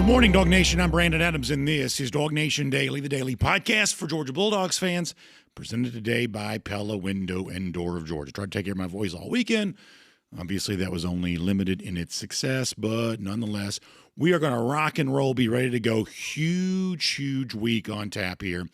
Good morning, Dog Nation. I'm Brandon Adams, and this is DawgNation Daily, the daily podcast for Georgia Bulldogs fans, presented today by Pella Window and Door of Georgia. Tried to take care of my voice all weekend. Obviously, that was only limited in its success, but nonetheless, we are going to rock and roll, be ready to go. Huge week on tap here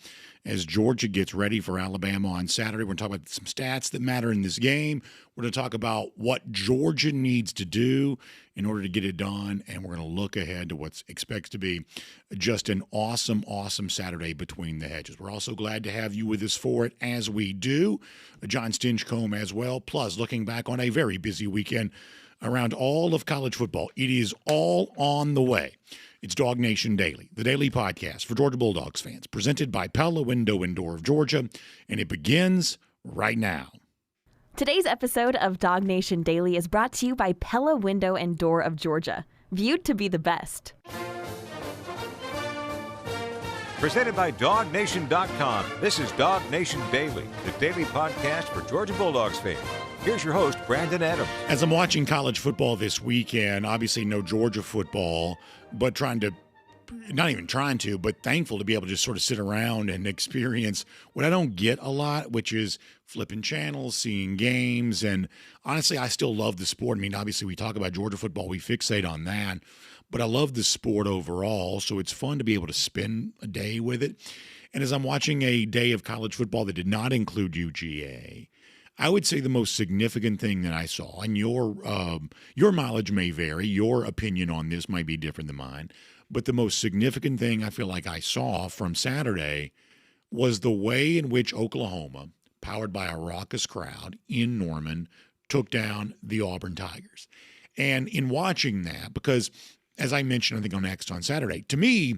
as Georgia gets ready for Alabama on Saturday. We're going to talk about some stats that matter in this game. We're going to talk about what Georgia needs to do in order to get it done, and we're going to look ahead to what expects to be just an awesome Saturday between the hedges. We're also glad to have you with us for it, as we do. Jon Stinchcomb as well, plus looking back on a very busy weekend around all of college football. It is all on the way. It's DawgNation Daily, the daily podcast for Georgia Bulldogs fans, presented by Pella Window and Door of Georgia, and it begins right now. Today's episode of DawgNation Daily is brought to you by Pella Window and Door of Georgia, viewed to be the best. Presented by DawgNation.com, this is DawgNation Daily, the daily podcast for Georgia Bulldogs fans. Here's your host, Brandon Adams. As I'm watching college football this weekend, obviously no Georgia football, but thankful to be able to just sort of sit around and experience what I don't get a lot, which is flipping channels, seeing games. And honestly, I still love the sport. I mean, obviously we talk about Georgia football, we fixate on that, but I love the sport overall. So it's fun to be able to spend a day with it. And as I'm watching a day of college football that did not include UGA, I would say the most significant thing that I saw, and your mileage may vary, your opinion on this might be different than mine, but the most significant thing I feel like I saw from Saturday was the way in which Oklahoma, powered by a raucous crowd in Norman, took down the Auburn Tigers. And in watching that, because as I mentioned, I think on Saturday, to me,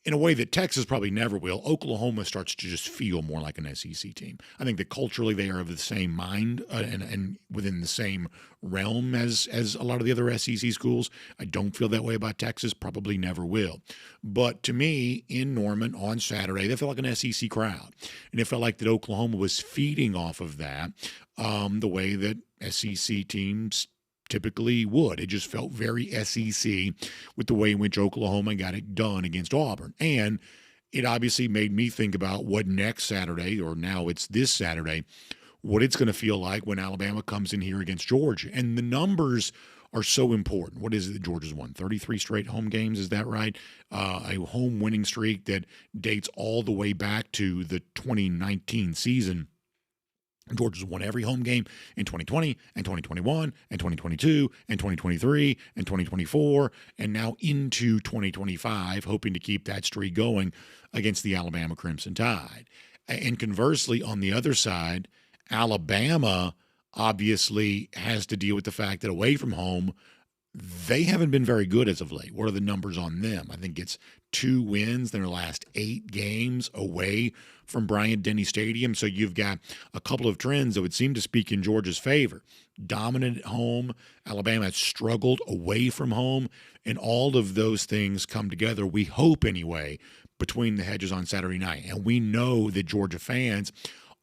in a way that Texas probably never will, Oklahoma starts to just feel more like an SEC team. I think that culturally they are of the same mind and within the same realm as a lot of the other SEC schools. I don't feel that way about Texas, probably never will. But to me, in Norman on Saturday, they felt like an SEC crowd. And it felt like that Oklahoma was feeding off of that the way that SEC teams typically would. It just felt very SEC with the way in which Oklahoma got it done against Auburn. And it obviously made me think about what next Saturday, or now it's this Saturday, what it's going to feel like when Alabama comes in here against Georgia. And the numbers are so important. What is it that Georgia's won? 33 straight home games, is that right? A home winning streak that dates all the way back to the 2019 season. Georgia's won every home game in 2020 and 2021 and 2022 and 2023 and 2024 and now into 2025, hoping to keep that streak going against the Alabama Crimson Tide. And conversely, on the other side, Alabama obviously has to deal with the fact that away from home, they haven't been very good as of late. What are the numbers on them? I think it's 2 wins in their last 8 games away from Bryant-Denny Stadium. So you've got a couple of trends that would seem to speak in Georgia's favor. Dominant at home. Alabama has struggled away from home. And all of those things come together, we hope anyway, between the hedges on Saturday night. And we know that Georgia fans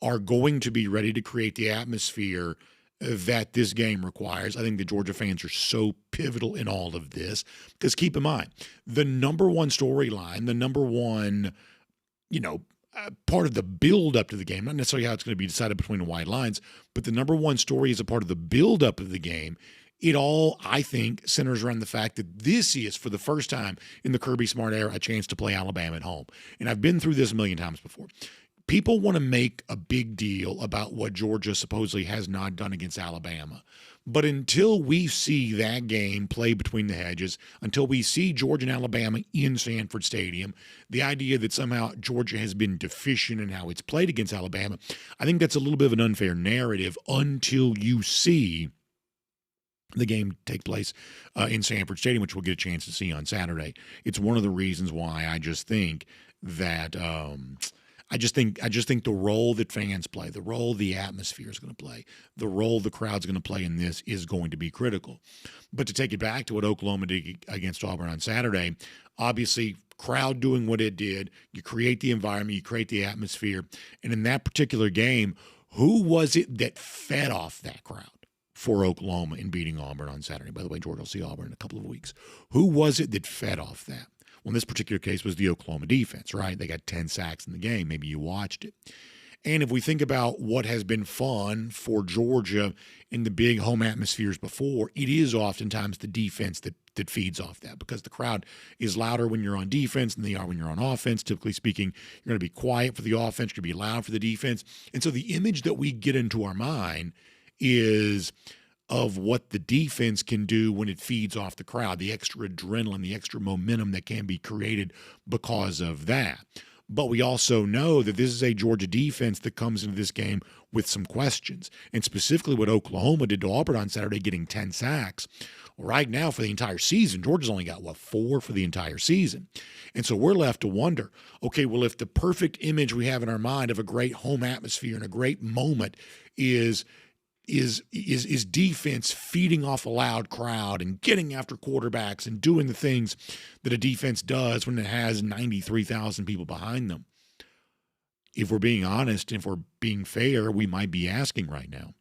are going to be ready to create the atmosphere that this game requires. I think the Georgia fans are so pivotal in all of this because keep in mind, the number one storyline, the number one, part of the build up to the game, not necessarily how it's going to be decided between the white lines, but the number one story is a part of the build up of the game. It all, I think, centers around the fact that this is, for the first time in the Kirby Smart era, a chance to play Alabama at home. And I've been through this a million times before. People want to make a big deal about what Georgia supposedly has not done against Alabama. But until we see that game play between the hedges, until we see Georgia and Alabama in Sanford Stadium, the idea that somehow Georgia has been deficient in how it's played against Alabama, I think that's a little bit of an unfair narrative until you see the game take place in Sanford Stadium, which we'll get a chance to see on Saturday. It's one of the reasons why I just think that I just think the role that fans play, the role the atmosphere is going to play, the role the crowd's going to play in this is going to be critical. But to take it back to what Oklahoma did against Auburn on Saturday, obviously crowd doing what it did, you create the environment, you create the atmosphere. And in that particular game, who was it that fed off that crowd for Oklahoma in beating Auburn on Saturday? By the way, Georgia will see Auburn in a couple of weeks. Who was it that fed off that? Well, in this particular case was the Oklahoma defense, right? They got 10 sacks in the game. Maybe you watched it. And if we think about what has been fun for Georgia in the big home atmospheres before, it is oftentimes the defense that feeds off that, because the crowd is louder when you're on defense than they are when you're on offense. Typically speaking, you're going to be quiet for the offense, you're going to be loud for the defense. And so the image that we get into our mind is of what the defense can do when it feeds off the crowd, the extra adrenaline, the extra momentum that can be created because of that. But we also know that this is a Georgia defense that comes into this game with some questions, and specifically what Oklahoma did to Auburn on Saturday, getting 10 sacks. Right now, for the entire season, Georgia's only got, 4 for the entire season. And so we're left to wonder, okay, well, if the perfect image we have in our mind of a great home atmosphere and a great moment is defense feeding off a loud crowd and getting after quarterbacks and doing the things that a defense does when it has 93,000 people behind them. If we're being honest, if we're being fair, we might be asking right now,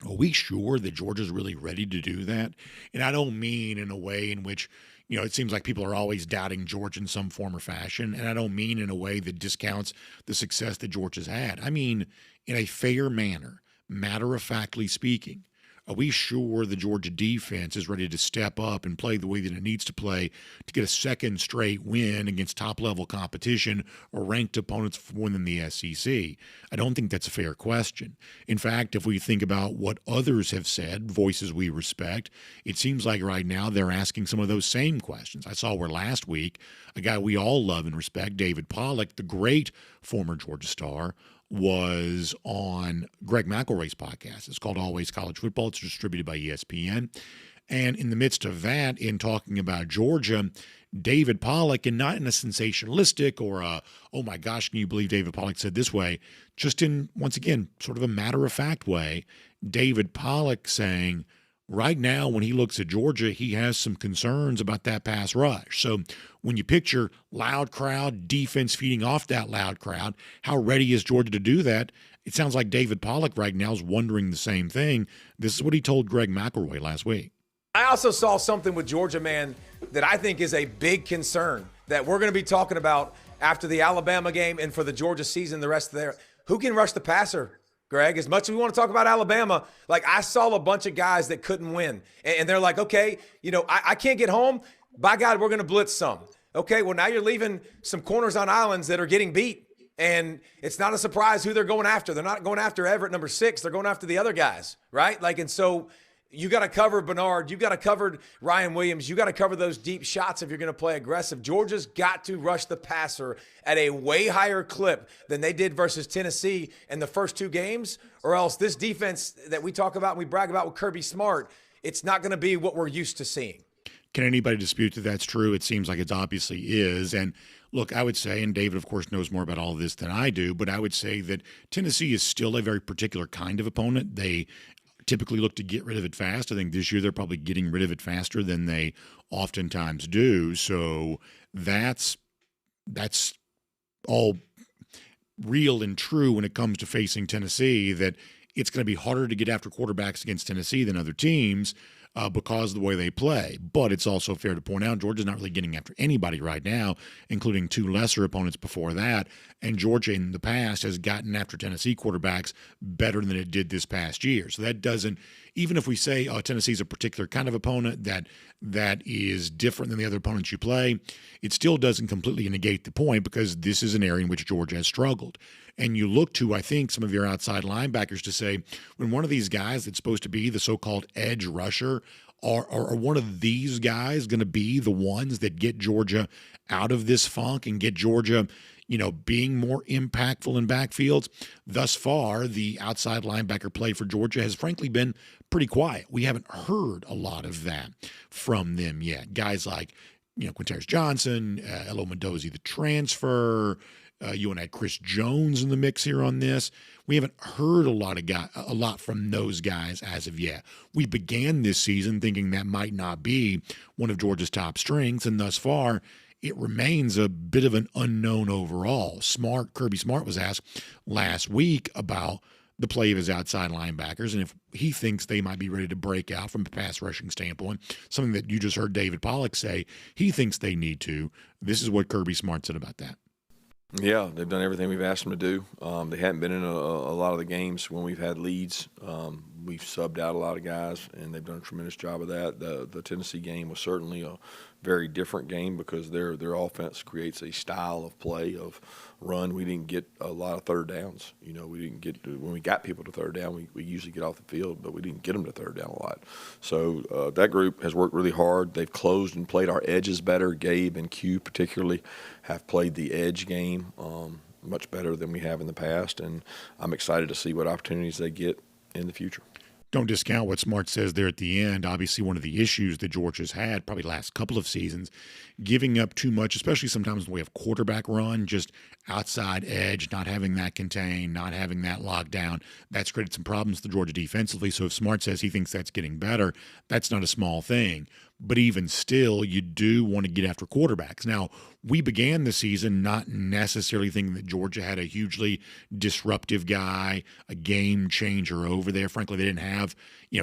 are we sure that Georgia's really ready to do that? And I don't mean in a way in which, it seems like people are always doubting Georgia in some form or fashion. And I don't mean in a way that discounts the success that Georgia's had. I mean, in a fair manner, matter-of-factly speaking, are we sure the Georgia defense is ready to step up and play the way that it needs to play to get a second straight win against top-level competition or ranked opponents within the SEC? I don't think that's a fair question. In fact, if we think about what others have said, voices we respect, it seems like right now they're asking some of those same questions. I saw where last week a guy we all love and respect, David Pollack, the great former Georgia star, was on Greg McElroy's podcast. It's called Always College Football. It's distributed by ESPN. And in the midst of that, in talking about Georgia, David Pollack, and not in a sensationalistic or a, oh my gosh, can you believe David Pollack said this way, just in, once again, sort of a matter-of-fact way, David Pollack saying, right now, when he looks at Georgia, he has some concerns about that pass rush. So when you picture loud crowd, defense feeding off that loud crowd, how ready is Georgia to do that? It sounds like David Pollack right now is wondering the same thing. This is what he told Greg McElroy last week. I also saw something with Georgia, man, that I think is a big concern that we're going to be talking about after the Alabama game and for the Georgia season, the rest of there. Who can rush the passer? Greg, as much as we want to talk about Alabama, like I saw a bunch of guys that couldn't win. And they're like, okay, I can't get home. By God, we're going to blitz some. Okay, well, now you're leaving some corners on islands that are getting beat. And it's not a surprise who they're going after. They're not going after Everett, number 6. They're going after the other guys, right? And so you got to cover Bernard. You got to cover Ryan Williams. You got to cover those deep shots if you're going to play aggressive. Georgia's got to rush the passer at a way higher clip than they did versus Tennessee in the first 2 games, or else this defense that we talk about and we brag about with Kirby Smart, it's not going to be what we're used to seeing. Can anybody dispute that that's true? It seems like it obviously is. And look, I would say, and David, of course, knows more about all of this than I do, but I would say that Tennessee is still a very particular kind of opponent. They typically look to get rid of it fast. I think this year they're probably getting rid of it faster than they oftentimes do. So that's all real and true when it comes to facing Tennessee, that it's going to be harder to get after quarterbacks against Tennessee than other teams because of the way they play. But it's also fair to point out Georgia's not really getting after anybody right now, including 2 lesser opponents before that. And Georgia in the past has gotten after Tennessee quarterbacks better than it did this past year. So that doesn't, even if we say Tennessee's a particular kind of opponent that is different than the other opponents you play, it still doesn't completely negate the point, because this is an area in which Georgia has struggled. And you look to, I think, some of your outside linebackers to say, when one of these guys that's supposed to be the so-called edge rusher, are one of these guys going to be the ones that get Georgia out of this funk and get Georgia, being more impactful in backfields? Thus far, the outside linebacker play for Georgia has frankly been pretty quiet. We haven't heard a lot of that from them yet. Guys like, Quintez Johnson, Elo Mendoza, the transfer. You and I had Chris Jones in the mix here on this. We haven't heard a lot from those guys as of yet. We began this season thinking that might not be one of Georgia's top strengths, and thus far, it remains a bit of an unknown overall. Kirby Smart was asked last week about the play of his outside linebackers, and if he thinks they might be ready to break out from a pass rushing standpoint, something that you just heard David Pollack say, he thinks they need to. This is what Kirby Smart said about that. Yeah, they've done everything we've asked them to do. They haven't been in a lot of the games when we've had leads. We've subbed out a lot of guys, and they've done a tremendous job of that. The Tennessee game was certainly a very different game because their offense creates a style of play of run. We didn't get a lot of third downs. You know, we didn't get when we got people to third down, we usually get off the field, but we didn't get them to third down a lot. So that group has worked really hard. They've closed and played our edges better. Gabe and Q particularly have played the edge game much better than we have in the past, and I'm excited to see what opportunities they get in the future. Don't discount what Smart says there at the end. Obviously, one of the issues that Georgia's had probably the last couple of seasons, giving up too much, especially sometimes when we have quarterback run, just outside edge, not having that contained, not having that locked down. That's created some problems for Georgia defensively. So if Smart says he thinks that's getting better, that's not a small thing. But even still, you do want to get after quarterbacks. Now, we began the season not necessarily thinking that Georgia had a hugely disruptive guy, a game changer over there. Frankly, they didn't have,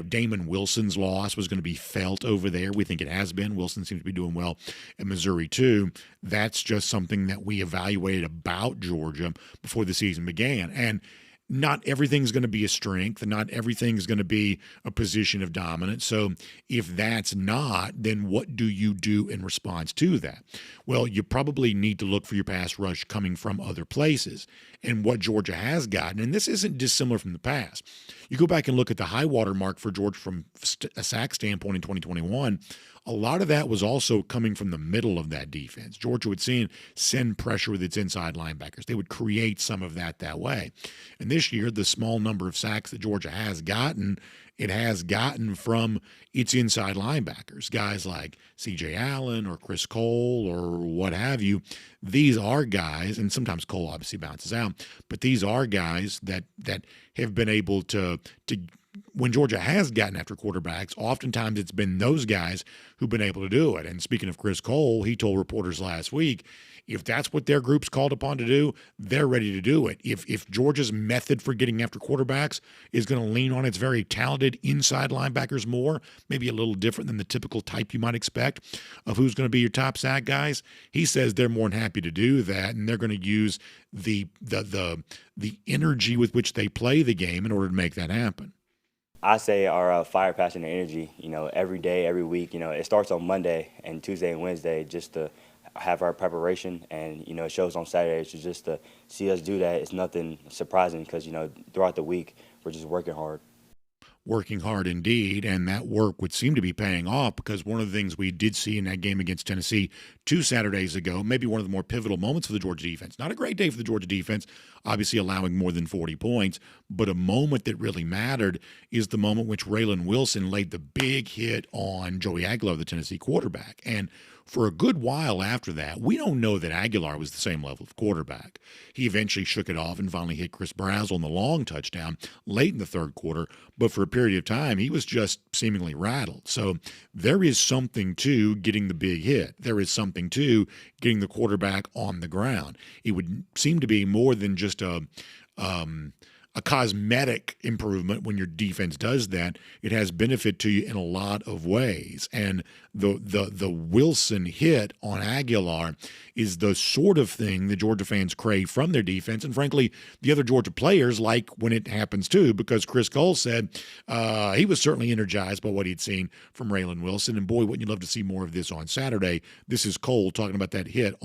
Damon Wilson's loss was going to be felt over there. We think it has been. Wilson seems to be doing well in Missouri, too. That's just something that we evaluated about Georgia before the season began. And not everything's going to be a strength, and not everything's going to be a position of dominance. So if that's not, then what do you do in response to that? Well, you probably need to look for your pass rush coming from other places. And what Georgia has gotten, and this isn't dissimilar from the past. You go back and look at the high water mark for Georgia from a sack standpoint in 2021, a lot of that was also coming from the middle of that defense. Georgia would send pressure with its inside linebackers. They would create some of that way. And this year, the small number of sacks that Georgia has gotten, it has gotten from its inside linebackers, guys like C.J. Allen or Chris Cole or what have you. These are guys, and sometimes Cole obviously bounces out, but these are guys that have been able to when Georgia has gotten after quarterbacks, oftentimes it's been those guys who've been able to do it. And speaking of Chris Cole, he told reporters last week, if that's what their group's called upon to do, they're ready to do it. If Georgia's method for getting after quarterbacks is going to lean on its very talented inside linebackers more, maybe a little different than the typical type you might expect of who's going to be your top sack guys, he says they're more than happy to do that, and they're going to use the energy with which they play the game in order to make that happen. I say our fire, passion, and energy, every day, every week, it starts on Monday and Tuesday and Wednesday just to have our preparation, and, it shows on Saturdays. Just to see us do that, it's nothing surprising because, throughout the week, we're just working hard. Working hard indeed, and that work would seem to be paying off because one of the things we did see in that game against Tennessee 2 Saturdays ago, maybe one of the more pivotal moments for the Georgia defense. Not a great day for the Georgia defense, obviously allowing more than 40 points, but a moment that really mattered is the moment which Raylan Wilson laid the big hit on Joey Aguilar, the Tennessee quarterback. And for a good while after that, we don't know that Aguilar was the same level of quarterback. He eventually shook it off and finally hit Chris Brazzell on the long touchdown late in the third quarter, but for a period of time, he was just seemingly rattled. So there is something to getting the big hit. There is something to getting the quarterback on the ground. It would seem to be more than just a cosmetic improvement when your defense does that. It has benefit to you in a lot of ways. And the Wilson hit on Aguilar is the sort of thing the Georgia fans crave from their defense. And frankly, the other Georgia players like when it happens too, because Chris Cole said he was certainly energized by what he'd seen from Raylan Wilson. And boy, wouldn't you love to see more of this on Saturday. This is Cole talking about that hit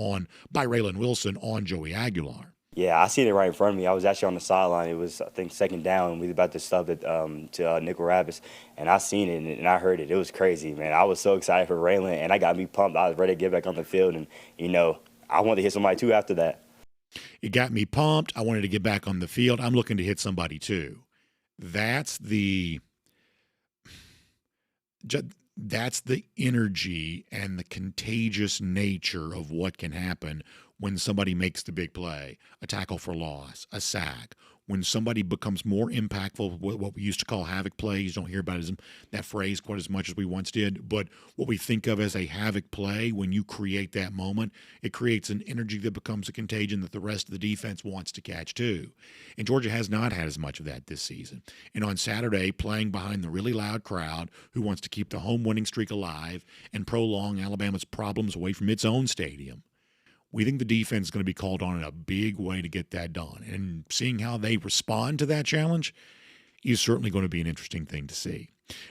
by Raylan Wilson on Joey Aguilar. Yeah, I seen it right in front of me. I was actually on the sideline. It was, I think, second down, and we were about to sub it to Nickel Rabbits. And I seen it, and I heard it. It was crazy, man. I was so excited for Raylan, and I got me pumped. I was ready to get back on the field, and, I wanted to hit somebody, too, after that. It got me pumped. I wanted to get back on the field. I'm looking to hit somebody, too. That's the energy and the contagious nature of what can happen when somebody makes the big play, a tackle for loss, a sack, when somebody becomes more impactful, what we used to call havoc plays. Don't hear about that phrase quite as much as we once did, but what we think of as a havoc play, when you create that moment, it creates an energy that becomes a contagion that the rest of the defense wants to catch too. And Georgia has not had as much of that this season. And on Saturday, playing behind the really loud crowd who wants to keep the home winning streak alive and prolong Alabama's problems away from its own stadium, we think the defense is going to be called on in a big way to get that done. And seeing how they respond to that challenge is certainly going to be an interesting thing to see.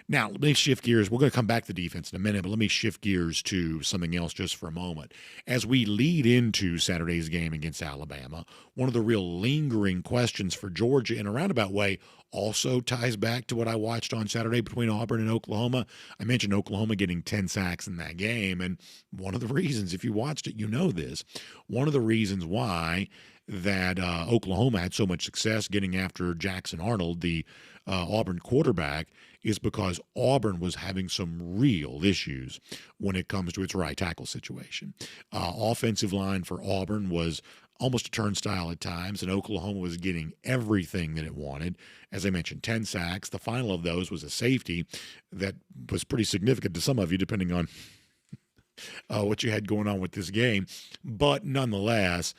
Now, let me shift gears. We're going to come back to defense in a minute, but let me shift gears to something else just for a moment. As we lead into Saturday's game against Alabama, one of the real lingering questions for Georgia in a roundabout way also ties back to what I watched on Saturday between Auburn and Oklahoma. I mentioned Oklahoma getting 10 sacks in that game, and one of the reasons, if you watched it, you know this, one of the reasons why that Oklahoma had so much success getting after Jackson Arnold, the Auburn quarterback, is because Auburn was having some real issues when it comes to its right tackle situation. Offensive line for Auburn was almost a turnstile at times, and Oklahoma was getting everything that it wanted. As I mentioned, 10 sacks. The final of those was a safety that was pretty significant to some of you, depending on what you had going on with this game. But nonetheless,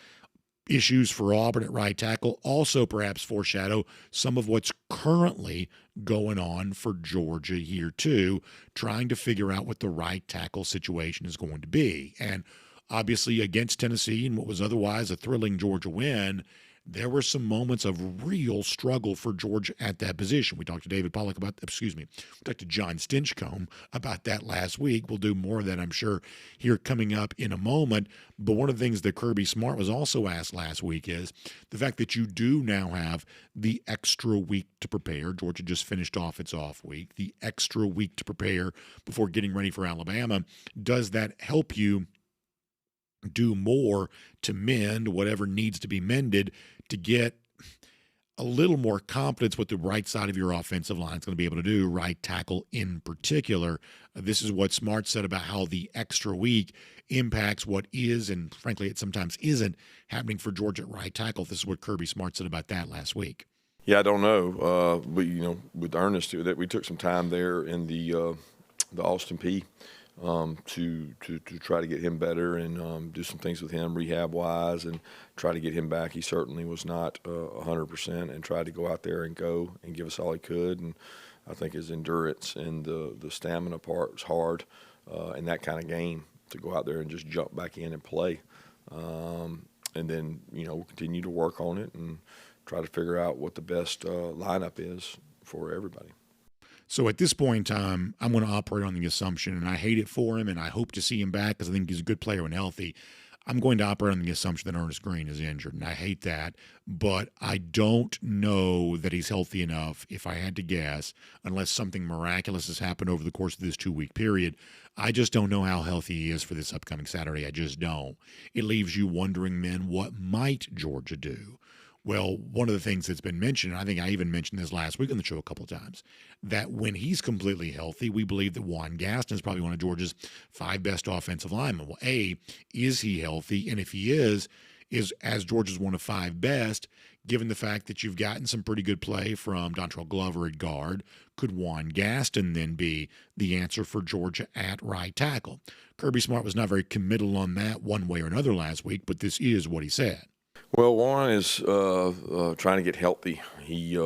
issues for Auburn at right tackle also perhaps foreshadow some of what's currently going on for Georgia here too, trying to figure out what the right tackle situation is going to be. And obviously against Tennessee and what was otherwise a thrilling Georgia win, there were some moments of real struggle for Georgia at that position. We talked to David Pollack we talked to Jon Stinchcomb about that last week. We'll do more of that, I'm sure, here coming up in a moment. But one of the things that Kirby Smart was also asked last week is the fact that you do now have the extra week to prepare. Georgia just finished off its off week. The extra week to prepare before getting ready for Alabama. Does that help you do more to mend whatever needs to be mended to get a little more confidence what the right side of your offensive line is going to be able to do, right tackle in particular? This is what Smart said about how the extra week impacts what is, and frankly, it sometimes isn't, happening for Georgia at right tackle. This is what Kirby Smart said about that last week. Yeah, I don't know. But, with Ernest, that we took some time there in the Austin Peay to try to get him better and do some things with him rehab-wise and try to get him back. He certainly was not 100% and tried to go out there and go and give us all he could. And I think his endurance and the stamina part was hard in that kind of game to go out there and just jump back in and play. And then, we'll continue to work on it and try to figure out what the best lineup is for everybody. So at this point in time, I'm going to operate on the assumption, and I hate it for him, and I hope to see him back because I think he's a good player when healthy. I'm going to operate on the assumption that Ernest Green is injured, and I hate that, but I don't know that he's healthy enough, if I had to guess, unless something miraculous has happened over the course of this 2-week period. I just don't know how healthy he is for this upcoming Saturday. I just don't. It leaves you wondering then, what might Georgia do? Well, one of the things that's been mentioned, and I think I even mentioned this last week on the show a couple of times, that when he's completely healthy, we believe that Juan Gaston is probably one of Georgia's 5 best offensive linemen. Well, A, is he healthy? And if he is as Georgia's one of 5 best, given the fact that you've gotten some pretty good play from Dontrell Glover at guard, could Juan Gaston then be the answer for Georgia at right tackle? Kirby Smart was not very committal on that one way or another last week, but this is what he said. Well, Juan is trying to get healthy. He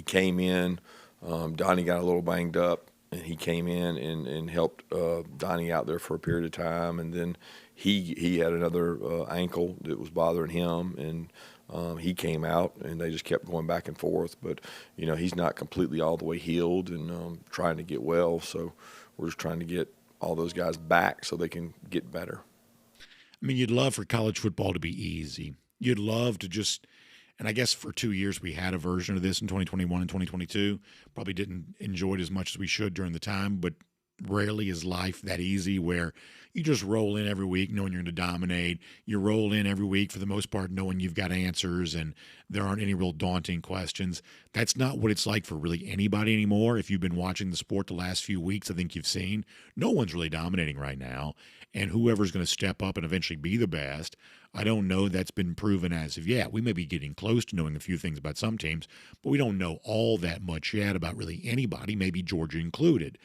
came in. Donnie got a little banged up, and he came in and helped Donnie out there for a period of time. And then he had another ankle that was bothering him, and he came out, and they just kept going back and forth. But, he's not completely all the way healed and trying to get well. So we're just trying to get all those guys back so they can get better. I mean, you'd love for college football to be easy. You'd love to just, and I guess for 2 years we had a version of this in 2021 and 2022. Probably didn't enjoy it as much as we should during the time, but rarely is life that easy where you just roll in every week knowing you're going to dominate. You roll in every week for the most part knowing you've got answers and there aren't any real daunting questions. That's not what it's like for really anybody anymore. If you've been watching the sport the last few weeks, I think you've seen no one's really dominating right now. And whoever's going to step up and eventually be the best, I don't know that's been proven as of yet. We may be getting close to knowing a few things about some teams, but we don't know all that much yet about really anybody, maybe Georgia included.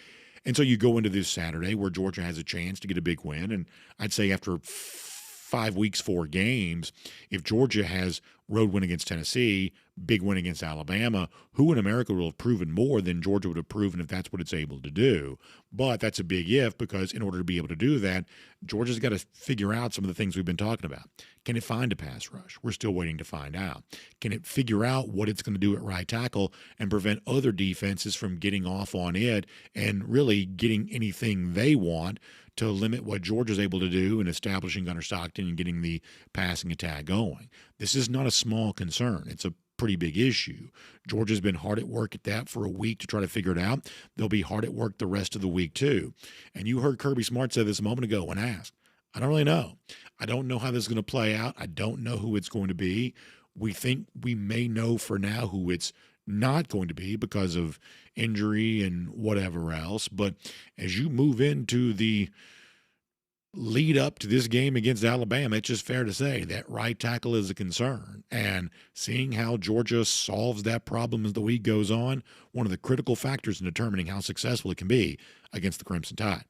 And so you go into this Saturday where Georgia has a chance to get a big win. And I'd say after 5 weeks, 4 games, if Georgia has road win against Tennessee, big win against Alabama, who in America will have proven more than Georgia would have proven if that's what it's able to do? But that's a big if, because in order to be able to do that, Georgia's got to figure out some of the things we've been talking about. Can it find a pass rush? We're still waiting to find out. Can it figure out what it's going to do at right tackle and prevent other defenses from getting off on it and really getting anything they want to limit what Georgia's able to do in establishing Gunnar Stockton and getting the passing attack going? This is not a small concern. It's a pretty big issue. Georgia's been hard at work at that for a week to try to figure it out. They'll be hard at work the rest of the week too. And you heard Kirby Smart say this a moment ago when asked. I don't really know. I don't know how this is going to play out. I don't know who it's going to be. We think we may know for now who it's not going to be because of injury and whatever else. But as you move into the lead up to this game against Alabama, it's just fair to say that right tackle is a concern. And seeing how Georgia solves that problem as the week goes on, one of the critical factors in determining how successful it can be against the Crimson Tide.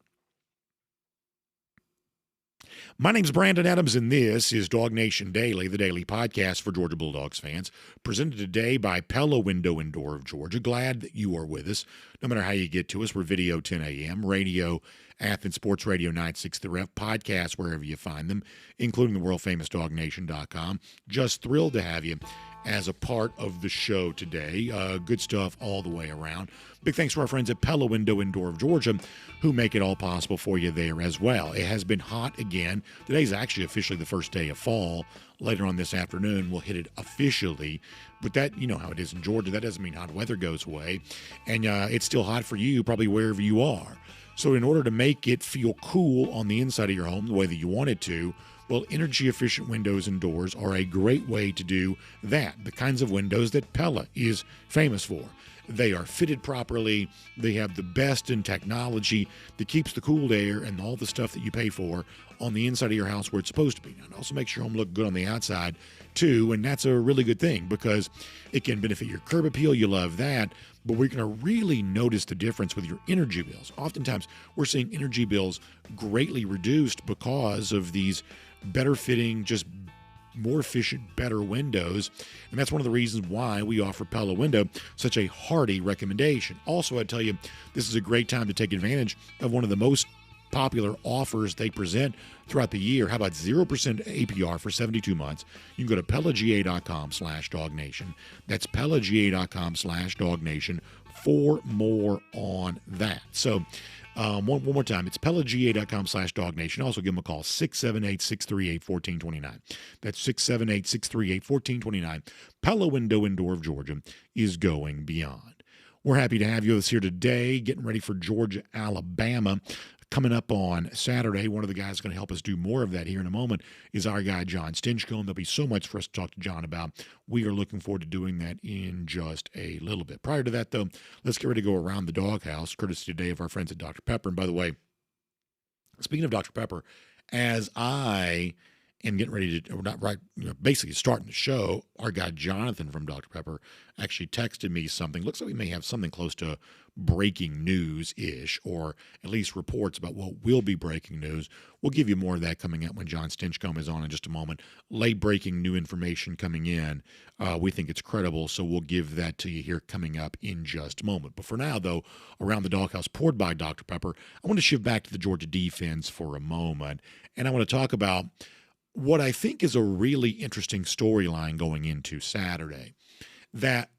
My name's Brandon Adams, and this is DawgNation Daily, the daily podcast for Georgia Bulldogs fans, presented today by Pella Window and Door of Georgia. Glad that you are with us. No matter how you get to us, we're video 10 a.m., radio, Athens Sports Radio 96 The Ref, podcasts wherever you find them, including the world-famous DawgNation.com. Just thrilled to have you as a part of the show today. Good stuff all the way around. Big thanks to our friends at Pella Window and Door of Georgia, who make it all possible for you there as well. It has been hot again. Today's actually officially the first day of fall. Later on this afternoon, we'll hit it officially. But that, you know how it is in Georgia. That doesn't mean hot weather goes away. And it's still hot for you, probably wherever you are. So in order to make it feel cool on the inside of your home the way that you want it to, well, energy-efficient windows and doors are a great way to do that, the kinds of windows that Pella is famous for. They are fitted properly. They have the best in technology that keeps the cooled air and all the stuff that you pay for on the inside of your house where it's supposed to be. And it also makes your home look good on the outside, too, and that's a really good thing because it can benefit your curb appeal. You love that. But we're going to really notice the difference with your energy bills. Oftentimes, we're seeing energy bills greatly reduced because of these better fitting, just more efficient, better windows. And that's one of the reasons why we offer Pella Window such a hearty recommendation. Also, I tell you, this is a great time to take advantage of one of the most popular offers they present throughout the year. How about 0% APR for 72 months? You can go to PellaGA.com/DawgNation. That's PellaGA.com/DawgNation for more on that. So one more time, it's PellaGA.com/DawgNation. Also give them a call, 678-638-1429. That's 678-638-1429. Pella Window and Door of Georgia is going beyond. We're happy to have you with us here today, getting ready for Georgia-Alabama. Coming up on Saturday, one of the guys going to help us do more of that here in a moment is our guy, Jon Stinchcomb. There'll be so much for us to talk to Jon about. We are looking forward to doing that in just a little bit. Prior to that, though, let's get ready to go around the DawgHouse, courtesy today of our friends at Dr. Pepper. And by the way, speaking of Dr. Pepper, as I am getting ready to, or not right, basically starting the show, our guy Jonathan from Dr. Pepper actually texted me something. Looks like we may have something close to breaking news-ish, or at least reports about what will be breaking news. We'll give you more of that coming up when Jon Stinchcomb is on in just a moment. Late breaking new information coming in. We think it's credible, so we'll give that to you here coming up in just a moment. But for now, though, around the DawgHouse, poured by Dr. Pepper, I want to shift back to the Georgia defense for a moment, and I want to talk about what I think is a really interesting storyline going into Saturday, that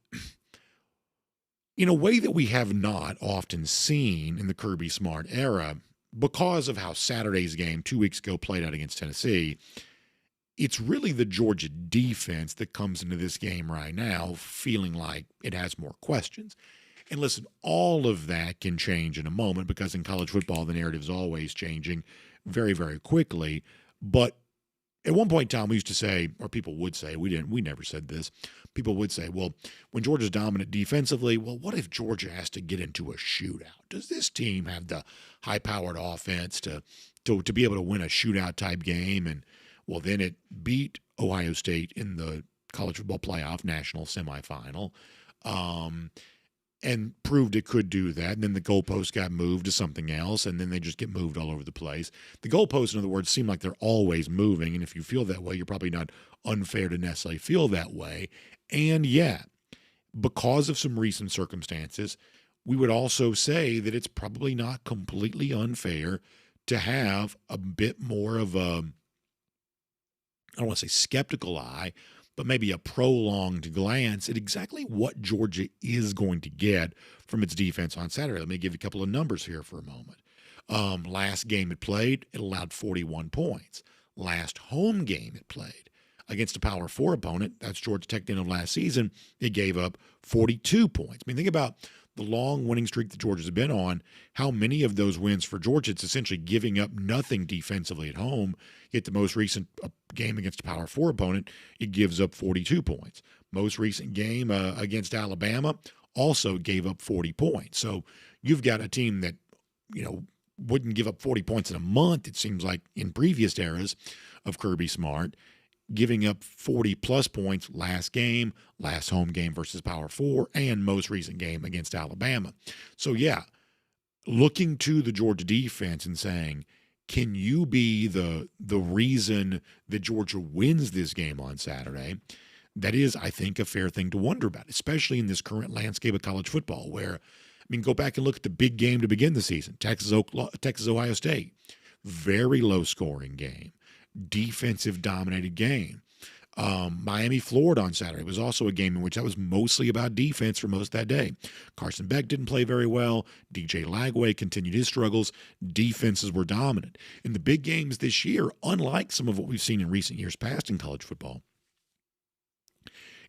in a way that we have not often seen in the Kirby Smart era, because of how Saturday's game 2 weeks ago played out against Tennessee, it's really the Georgia defense that comes into this game right now feeling like it has more questions. And listen, all of that can change in a moment because in college football, the narrative is always changing very, very quickly. But at one point in time, we used to say, or people would say, we never said this. People would say, well, when Georgia's dominant defensively, well, what if Georgia has to get into a shootout? Does this team have the high-powered offense to be able to win a shootout type game? And well, then it beat Ohio State in the college football playoff national semifinal. And proved it could do that. And then the goalpost got moved to something else, and then they just get moved all over the place. The goalposts, in other words, seem like they're always moving, and if you feel that way, you're probably not unfair to necessarily feel that way. And yeah, because of some recent circumstances, we would also say that it's probably not completely unfair to have a bit more of a, I don't want to say skeptical eye, but maybe a prolonged glance at exactly what Georgia is going to get from its defense on Saturday. Let me give you a couple of numbers here for a moment. Last game it played, it allowed 41 points. Last home game it played against a Power 4 opponent, that's Georgia Tech the end of last season, it gave up 42 points. I mean, think about the long winning streak that Georgia's been on, how many of those wins for Georgia, it's essentially giving up nothing defensively at home. Yet the most recent game against a Power 4 opponent, it gives up 42 points. Most recent game against Alabama also gave up 40 points. So you've got a team that, wouldn't give up 40 points in a month, it seems like in previous eras of Kirby Smart, giving up 40-plus points last game, last home game versus Power 4, and most recent game against Alabama. So, yeah, looking to the Georgia defense and saying, can you be the reason that Georgia wins this game on Saturday? That is, I think, a fair thing to wonder about, especially in this current landscape of college football where, go back and look at the big game to begin the season, Texas-Ohio State. Very low-scoring game. Defensive dominated game. Miami, Florida on Saturday was also a game in which that was mostly about defense for most of that day. Carson Beck didn't play very well. DJ Lagway continued his struggles. Defenses were dominant. In the big games this year, unlike some of what we've seen in recent years past in college football,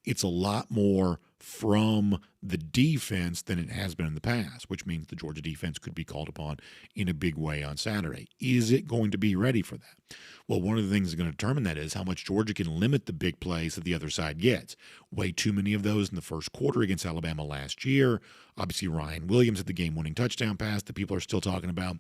it's a lot more from the defense than it has been in the past, which means the Georgia defense could be called upon in a big way on Saturday. Is it going to be ready for that? Well, one of the things that's going to determine that is how much Georgia can limit the big plays that the other side gets. Way too many of those in the first quarter against Alabama last year. Obviously, Ryan Williams had the game-winning touchdown pass that people are still talking about.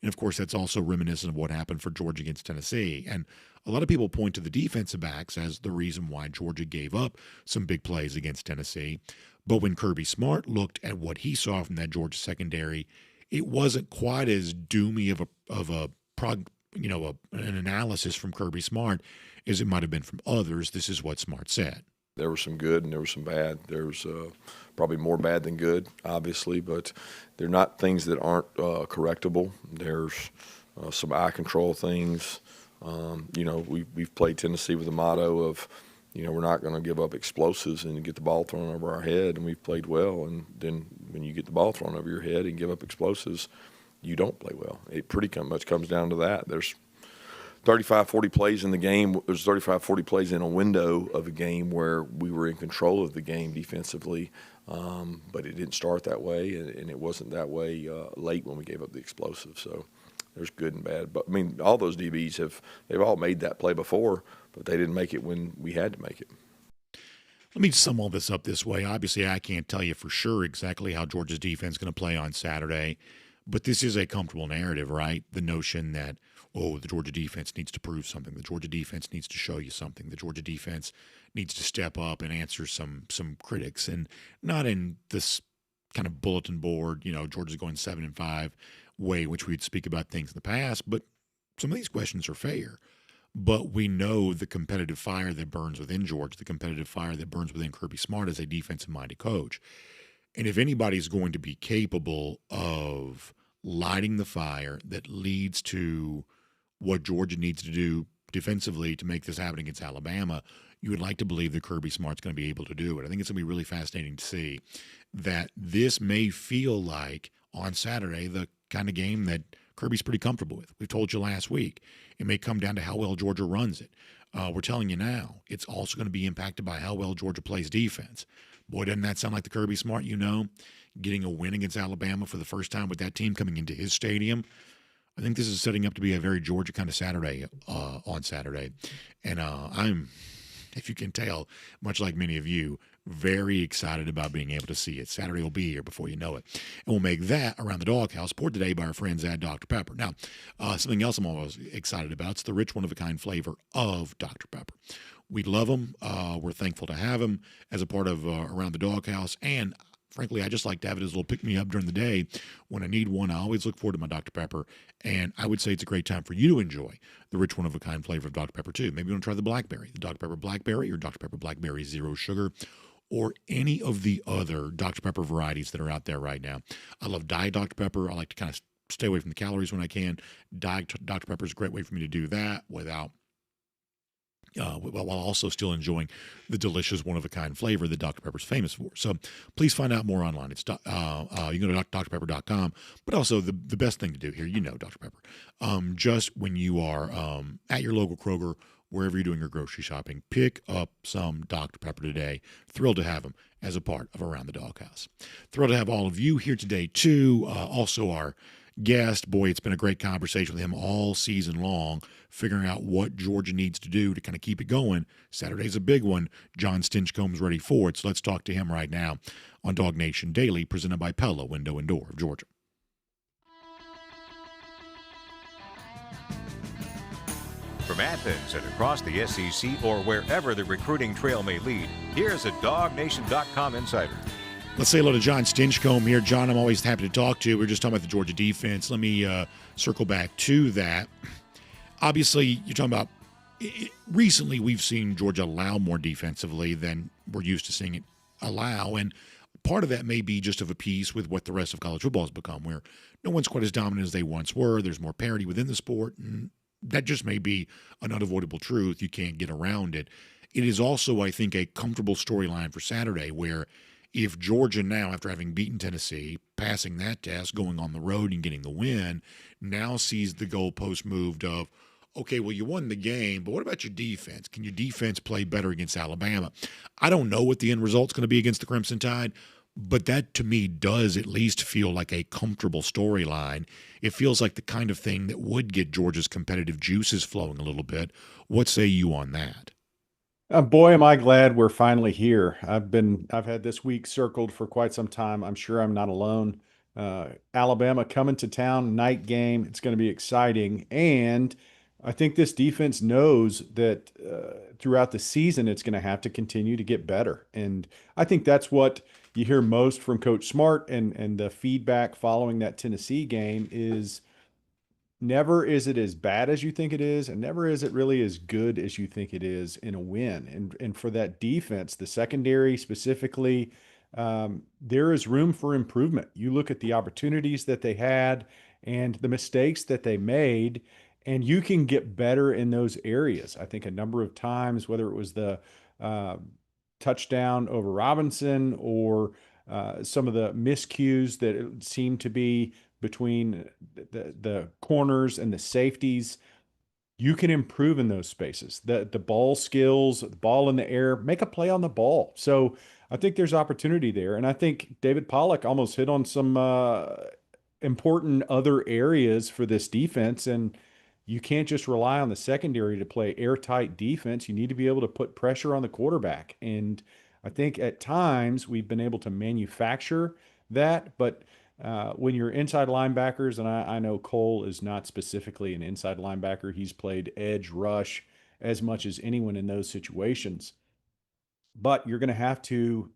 And, of course, that's also reminiscent of what happened for Georgia against Tennessee. And a lot of people point to the defensive backs as the reason why Georgia gave up some big plays against Tennessee. But when Kirby Smart looked at what he saw from that Georgia secondary, it wasn't quite as doomy of an analysis from Kirby Smart as it might have been from others. This is what Smart said. There was some good and there was some bad. There's probably more bad than good, obviously, but they're not things that aren't correctable. There's some eye control things. We've played Tennessee with the motto of, we're not going to give up explosives and get the ball thrown over our head, and we've played well. And then when you get the ball thrown over your head and give up explosives, you don't play well. It pretty much comes down to that. There's 35, 40 plays in the game. There's 35, 40 plays in a window of a game where we were in control of the game defensively, but it didn't start that way, and it wasn't that way late when we gave up the explosives. So there's good and bad. But, all those DBs they've all made that play before, but they didn't make it when we had to make it. Let me sum all this up this way. Obviously, I can't tell you for sure exactly how Georgia's defense is going to play on Saturday, but this is a comfortable narrative, right? The notion that, the Georgia defense needs to prove something. The Georgia defense needs to show you something. The Georgia defense needs to step up and answer some critics, and not in this kind of bulletin board, Georgia's going 7-5 way in which we'd speak about things in the past, but some of these questions are fair. But we know the competitive fire that burns within Georgia, the competitive fire that burns within Kirby Smart as a defensive-minded coach. And if anybody's going to be capable of lighting the fire that leads to what Georgia needs to do defensively to make this happen against Alabama, you would like to believe that Kirby Smart's going to be able to do it. I think it's going to be really fascinating to see that this may feel like, on Saturday, the kind of game that Kirby's pretty comfortable with. We've told you last week. It may come down to how well Georgia runs it. We're telling you now, it's also going to be impacted by how well Georgia plays defense. Boy, doesn't that sound like the Kirby smart, getting a win against Alabama for the first time with that team coming into his stadium. I think this is setting up to be a very Georgia kind of Saturday on Saturday. And I'm, if you can tell, much like many of you, very excited about being able to see it. Saturday will be here before you know it. And we'll make that around the DawgHouse, poured today by our friends at Dr. Pepper. Now, something else I'm always excited about, it's the rich one-of-a-kind flavor of Dr. Pepper. We love them. We're thankful to have them as a part of around the DawgHouse. And frankly, I just like to have it as a little pick-me-up during the day. When I need one, I always look forward to my Dr. Pepper. And I would say it's a great time for you to enjoy the rich one-of-a-kind flavor of Dr. Pepper, too. Maybe you want to try the blackberry, the Dr. Pepper Blackberry or Dr. Pepper Blackberry Zero Sugar, or any of the other Dr. Pepper varieties that are out there right now. I love Diet Dr. Pepper. I like to kind of stay away from the calories when I can. Diet Dr. Pepper is a great way for me to do that without while also still enjoying the delicious one-of-a-kind flavor that Dr. Pepper's famous for. So please find out more online. It's you can go to drpepper.com, but also the best thing to do here, Dr. Pepper, just when you are at your local Kroger, wherever you're doing your grocery shopping, pick up some Dr. Pepper today. Thrilled to have him as a part of Around the DawgHouse. Thrilled to have all of you here today, too. Also our guest. Boy, it's been a great conversation with him all season long, figuring out what Georgia needs to do to kind of keep it going. Saturday's a big one. Jon Stinchcomb's ready for it, so let's talk to him right now on DawgNation Daily, presented by Pella Window and Door of Georgia. From Athens and across the SEC or wherever the recruiting trail may lead, here's a DawgNation.com insider. Let's say hello to Jon Stinchcomb here. John, I'm always happy to talk to. We're just talking about the Georgia defense. Let me circle back to that. Obviously, you're talking about recently we've seen Georgia allow more defensively than we're used to seeing it allow. And part of that may be just of a piece with what the rest of college football has become, where no one's quite as dominant as they once were. There's more parity within the sport. And that just may be an unavoidable truth. You can't get around it. It is also, I think, a comfortable storyline for Saturday where if Georgia now, after having beaten Tennessee, passing that test, going on the road and getting the win, now sees the goalpost moved of, okay, well, you won the game, but what about your defense? Can your defense play better against Alabama? I don't know what the end result's going to be against the Crimson Tide, but that to me does at least feel like a comfortable storyline. It feels like the kind of thing that would get Georgia's competitive juices flowing a little bit. What say you on that? Boy, am I glad we're finally here. I've had this week circled for quite some time. I'm sure I'm not alone. Alabama coming to town, night game. It's going to be exciting. And I think this defense knows that throughout the season, it's going to have to continue to get better. And I think that's what you hear most from Coach Smart and the feedback following that Tennessee game is never is it as bad as you think it is, and never is it really as good as you think it is in a win. And for that defense, the secondary specifically, there is room for improvement. You look at the opportunities that they had and the mistakes that they made, and you can get better in those areas. I think a number of times, whether it was the touchdown over Robinson or some of the miscues that it seemed to be between the corners and the safeties, you can improve in those spaces. The ball skills, the ball in the air, make a play on the ball. So I think there's opportunity there. And I think David Pollack almost hit on some important other areas for this defense. And you can't just rely on the secondary to play airtight defense. You need to be able to put pressure on the quarterback. And I think at times we've been able to manufacture that, but when you're inside linebackers, and I know Cole is not specifically an inside linebacker, he's played edge rush as much as anyone in those situations. But you're going to have to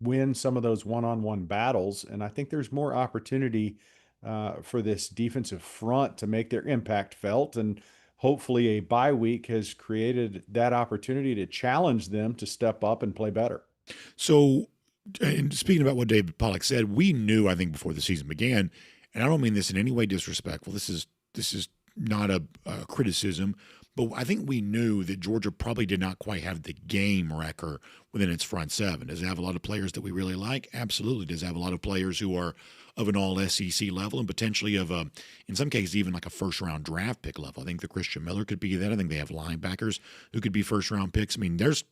win some of those one-on-one battles, and I think there's more opportunity for this defensive front to make their impact felt, and hopefully a bye week has created that opportunity to challenge them to step up and play better. So, and speaking about what David Pollack said, we knew, I think, before the season began, and I don't mean this in any way disrespectful. This is not a criticism, But I think we knew that Georgia probably did not quite have the game wrecker within its front seven. Does it have a lot of players that we really like? Absolutely. Does it have a lot of players who are of an all SEC level and potentially of a, in some cases, even like a first round draft pick level? I think the Christian Miller could be that. I think they have linebackers who could be first round picks. I mean, there's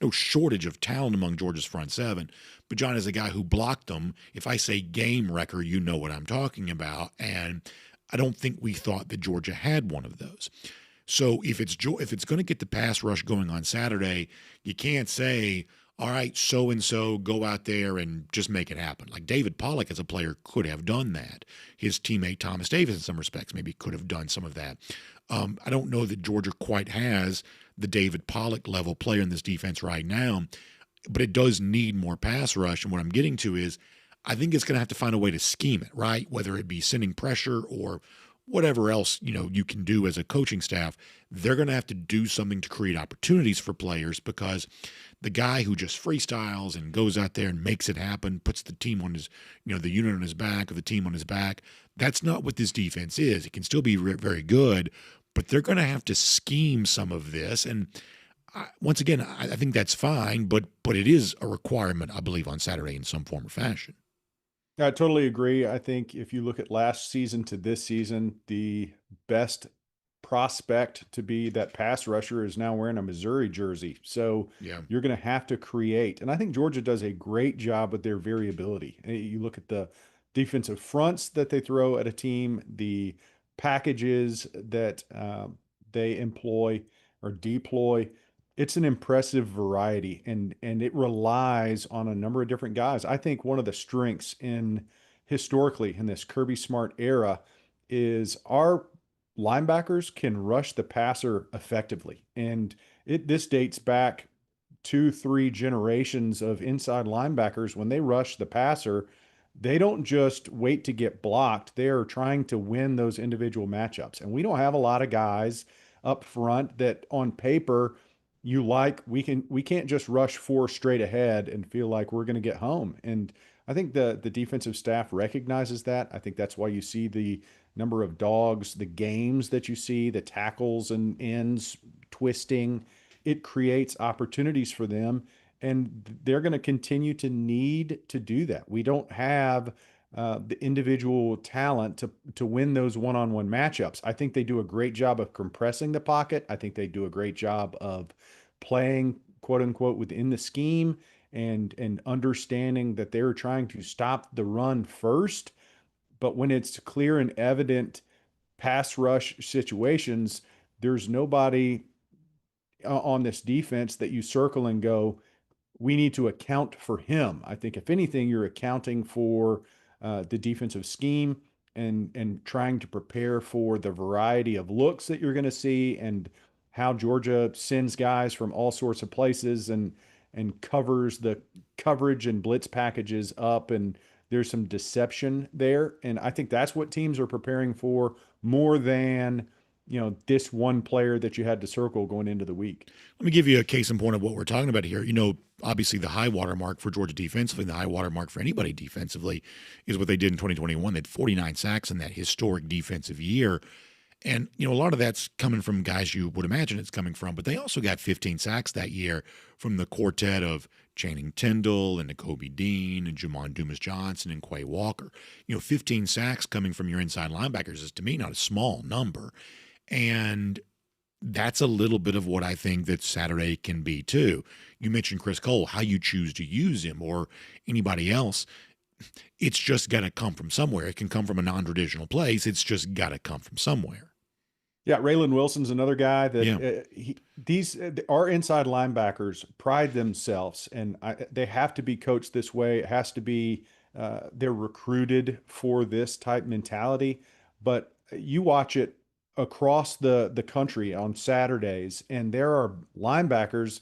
no shortage of talent among Georgia's front seven. But John is a guy who blocked them. If I say game wrecker, you know what I'm talking about. And I don't think we thought that Georgia had one of those. So if it's going to get the pass rush going on Saturday, you can't say, all right, so-and-so go out there and just make it happen. Like David Pollack as a player could have done that. His teammate Thomas Davis in some respects maybe could have done some of that. I don't know that Georgia quite has the David Pollack level player in this defense right now, but it does need more pass rush. And what I'm getting to is I think it's going to have to find a way to scheme it, right? Whether it be sending pressure or whatever else, you can do as a coaching staff, they're going to have to do something to create opportunities for players, because the guy who just freestyles and goes out there and makes it happen, puts the team on his, the unit on his back or the team on his back, that's not what this defense is. It can still be very good, but they're going to have to scheme some of this. And once again, I think that's fine, but it is a requirement, I believe, on Saturday in some form or fashion. I totally agree. I think if you look at last season to this season, the best prospect to be that pass rusher is now wearing a Missouri jersey. So you're going to have to create. And I think Georgia does a great job with their variability. You look at the defensive fronts that they throw at a team, the packages that they employ or deploy. It's an impressive variety, and it relies on a number of different guys. I think one of the strengths historically in this Kirby Smart era is our linebackers can rush the passer effectively. And this dates back 2-3 generations of inside linebackers. When they rush the passer, they don't just wait to get blocked. They are trying to win those individual matchups. And we don't have a lot of guys up front that on paper we can't just rush 4 straight ahead and feel like we're going to get home. And I think the defensive staff recognizes that. I think that's why you see the number of dogs, the games that you see, the tackles and ends twisting. It creates opportunities for them, and they're going to continue to need to do that. We don't have the individual talent to win those one-on-one matchups. I think they do a great job of compressing the pocket. I think they do a great job of playing, quote unquote, within the scheme and understanding that they're trying to stop the run first. But when it's clear and evident pass rush situations, there's nobody on this defense that you circle and go, we need to account for him. I think if anything, you're accounting for the defensive scheme and trying to prepare for the variety of looks that you're going to see and how Georgia sends guys from all sorts of places and covers the coverage and blitz packages up, and there's some deception there. And I think that's what teams are preparing for more than, this one player that you had to circle going into the week. Let me give you a case in point of what we're talking about here. Obviously the high water mark for Georgia defensively, the high water mark for anybody defensively is what they did in 2021. They had 49 sacks in that historic defensive year. And, a lot of that's coming from guys you would imagine it's coming from, but they also got 15 sacks that year from the quartet of Channing Tindall and Nakobe Dean and Jamon Dumas-Johnson and Quay Walker. 15 sacks coming from your inside linebackers is, to me, not a small number. And that's a little bit of what I think that Saturday can be, too. You mentioned Chris Cole, how you choose to use him or anybody else. It's just got to come from somewhere. It can come from a non-traditional place. It's just got to come from somewhere. Yeah, Raylan Wilson's another guy that our inside linebackers pride themselves, and they have to be coached this way. It has to be they're recruited for this type mentality. But you watch it across the country on Saturdays, and there are linebackers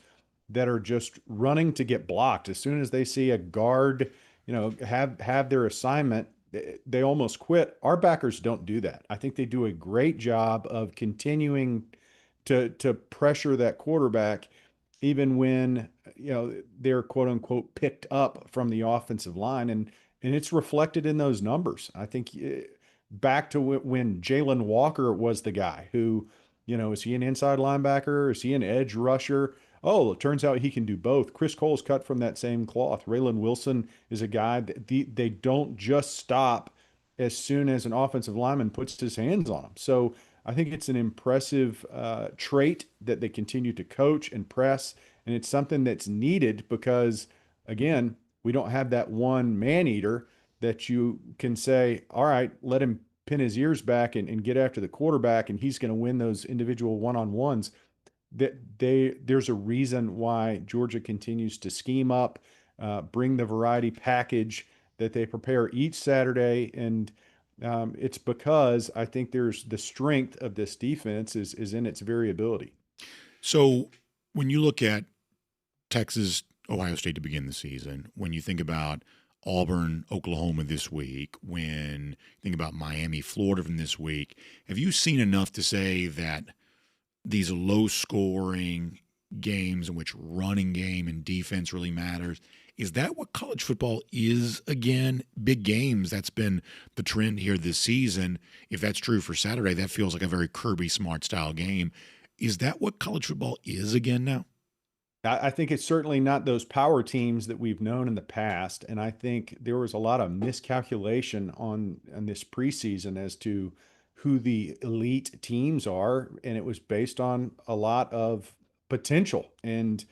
that are just running to get blocked as soon as they see a guard, have their assignment. They almost quit. Our backers don't do that. I think they do a great job of continuing to pressure that quarterback, even when they're quote unquote picked up from the offensive line, and it's reflected in those numbers. I think back to when Jalen Walker was the guy who Is he an inside linebacker? Is he an edge rusher? Oh, it turns out he can do both. Chris Cole's cut from that same cloth. Raylan Wilson is a guy that they don't just stop as soon as an offensive lineman puts his hands on him. So I think it's an impressive trait that they continue to coach and press, and it's something that's needed because, again, we don't have that one man eater that you can say, all right, let him pin his ears back and get after the quarterback, and he's going to win those individual one-on-ones. There's a reason why Georgia continues to scheme up, bring the variety package that they prepare each Saturday, and it's because I think there's the strength of this defense is in its variability. So when you look at Texas, Ohio State to begin the season, when you think about Auburn, Oklahoma this week, when you think about Miami, Florida from this week, have you seen enough to say that these low-scoring games in which running game and defense really matters, is that what college football is again? Big games, that's been the trend here this season. If that's true for Saturday, that feels like a very Kirby Smart style game. Is that what college football is again now? I think it's certainly not those power teams that we've known in the past. And I think there was a lot of miscalculation on this preseason as to who the elite teams are. And it was based on a lot of potential. And,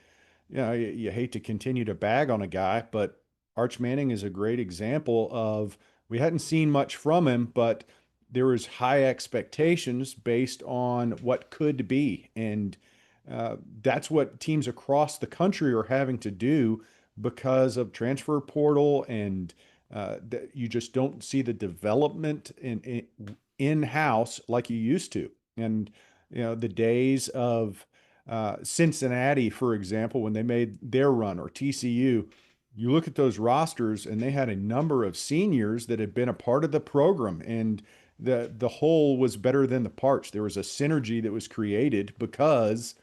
you hate to continue to bag on a guy, but Arch Manning is a great example of, we hadn't seen much from him, but there was high expectations based on what could be. And that's what teams across the country are having to do because of transfer portal, and you just don't see the development in-house like you used to. And the days of Cincinnati, for example, when they made their run, or TCU, you look at those rosters and they had a number of seniors that had been a part of the program, and the whole was better than the parts. There was a synergy that was created because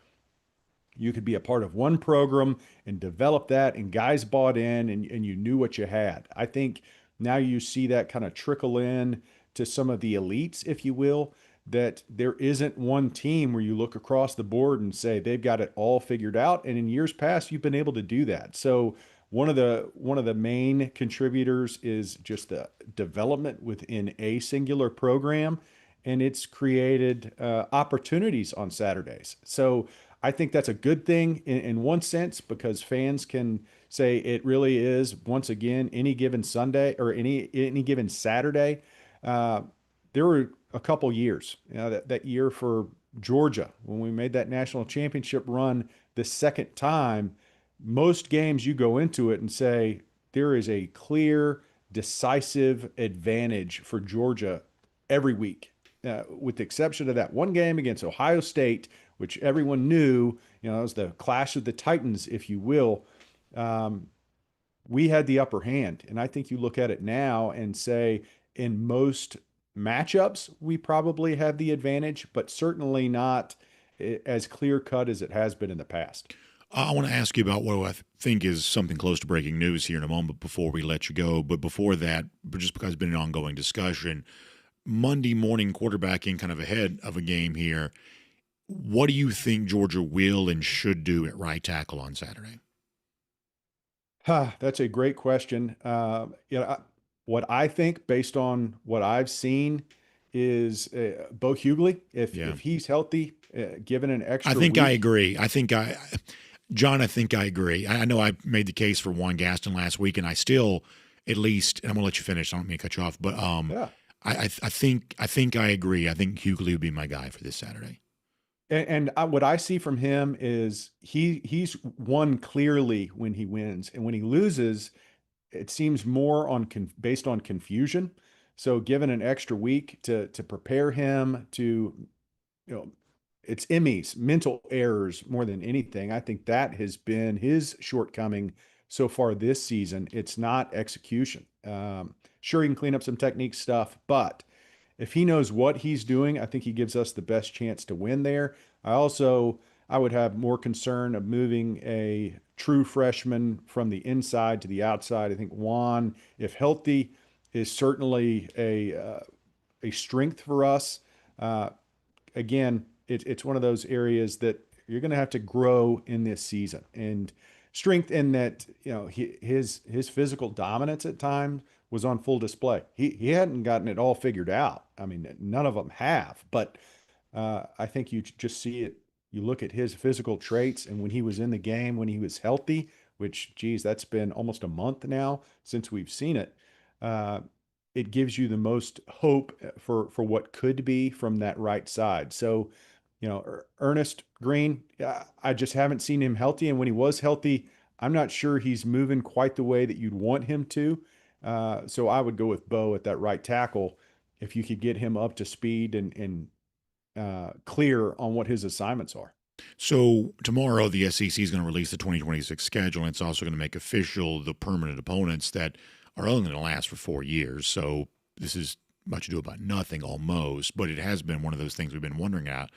you could be a part of one program and develop that, and guys bought in, and you knew what you had. I think now you see that kind of trickle in to some of the elites, if you will, that there isn't one team where you look across the board and say they've got it all figured out. And in years past, you've been able to do that. So one of the main contributors is just the development within a singular program, and it's created opportunities on Saturdays. So I think that's a good thing in one sense, because fans can say it really is, once again, any given Sunday or any given Saturday. There were a couple years, that year for Georgia when we made that national championship run the second time. Most games you go into it and say there is a clear, decisive advantage for Georgia every week, with the exception of that one game against Ohio State, which everyone knew, it was the clash of the Titans, if you will. We had the upper hand. And I think you look at it now and say, in most matchups, we probably have the advantage, but certainly not as clear cut as it has been in the past. I want to ask you about what I think is something close to breaking news here in a moment before we let you go. But before that, just because it's been an ongoing discussion, Monday morning quarterbacking kind of ahead of a game here. What do you think Georgia will and should do at right tackle on Saturday? That's a great question. What I think, based on what I've seen, is Bo Hughley. If he's healthy, given an extra I think week. I agree. John, I think I agree. I know I made the case for Juan Gaston last week, and I still, at least, and I'm going to let you finish. I don't mean to cut you off, but I think I agree. I think Hughley would be my guy for this Saturday. And what I see from him is he's won clearly when he wins, and when he loses, it seems more based on confusion. So given an extra week to prepare him to, it's Emmys, mental errors more than anything. I think that has been his shortcoming so far this season. It's not execution. Sure, he can clean up some technique stuff, but if he knows what he's doing, I think he gives us the best chance to win there. I would have more concern of moving a true freshman from the inside to the outside. I think Juan, if healthy, is certainly a strength for us. Again, it's one of those areas that you're going to have to grow in this season, and strength in that, his physical dominance at times was on full display. He hadn't gotten it all figured out. I mean, none of them have, but I think you just see it. You look at his physical traits, and when he was in the game, when he was healthy, which, geez, that's been almost a month now since we've seen it. It gives you the most hope for what could be from that right side. So, Ernest Green, I just haven't seen him healthy. And when he was healthy, I'm not sure he's moving quite the way that you'd want him to. So I would go with Bo at that right tackle if you could get him up to speed and clear on what his assignments are. So tomorrow, the SEC is going to release the 2026 schedule, and it's also going to make official the permanent opponents that are only going to last for 4 years. So this is much ado about nothing almost, but it has been one of those things we've been wondering about.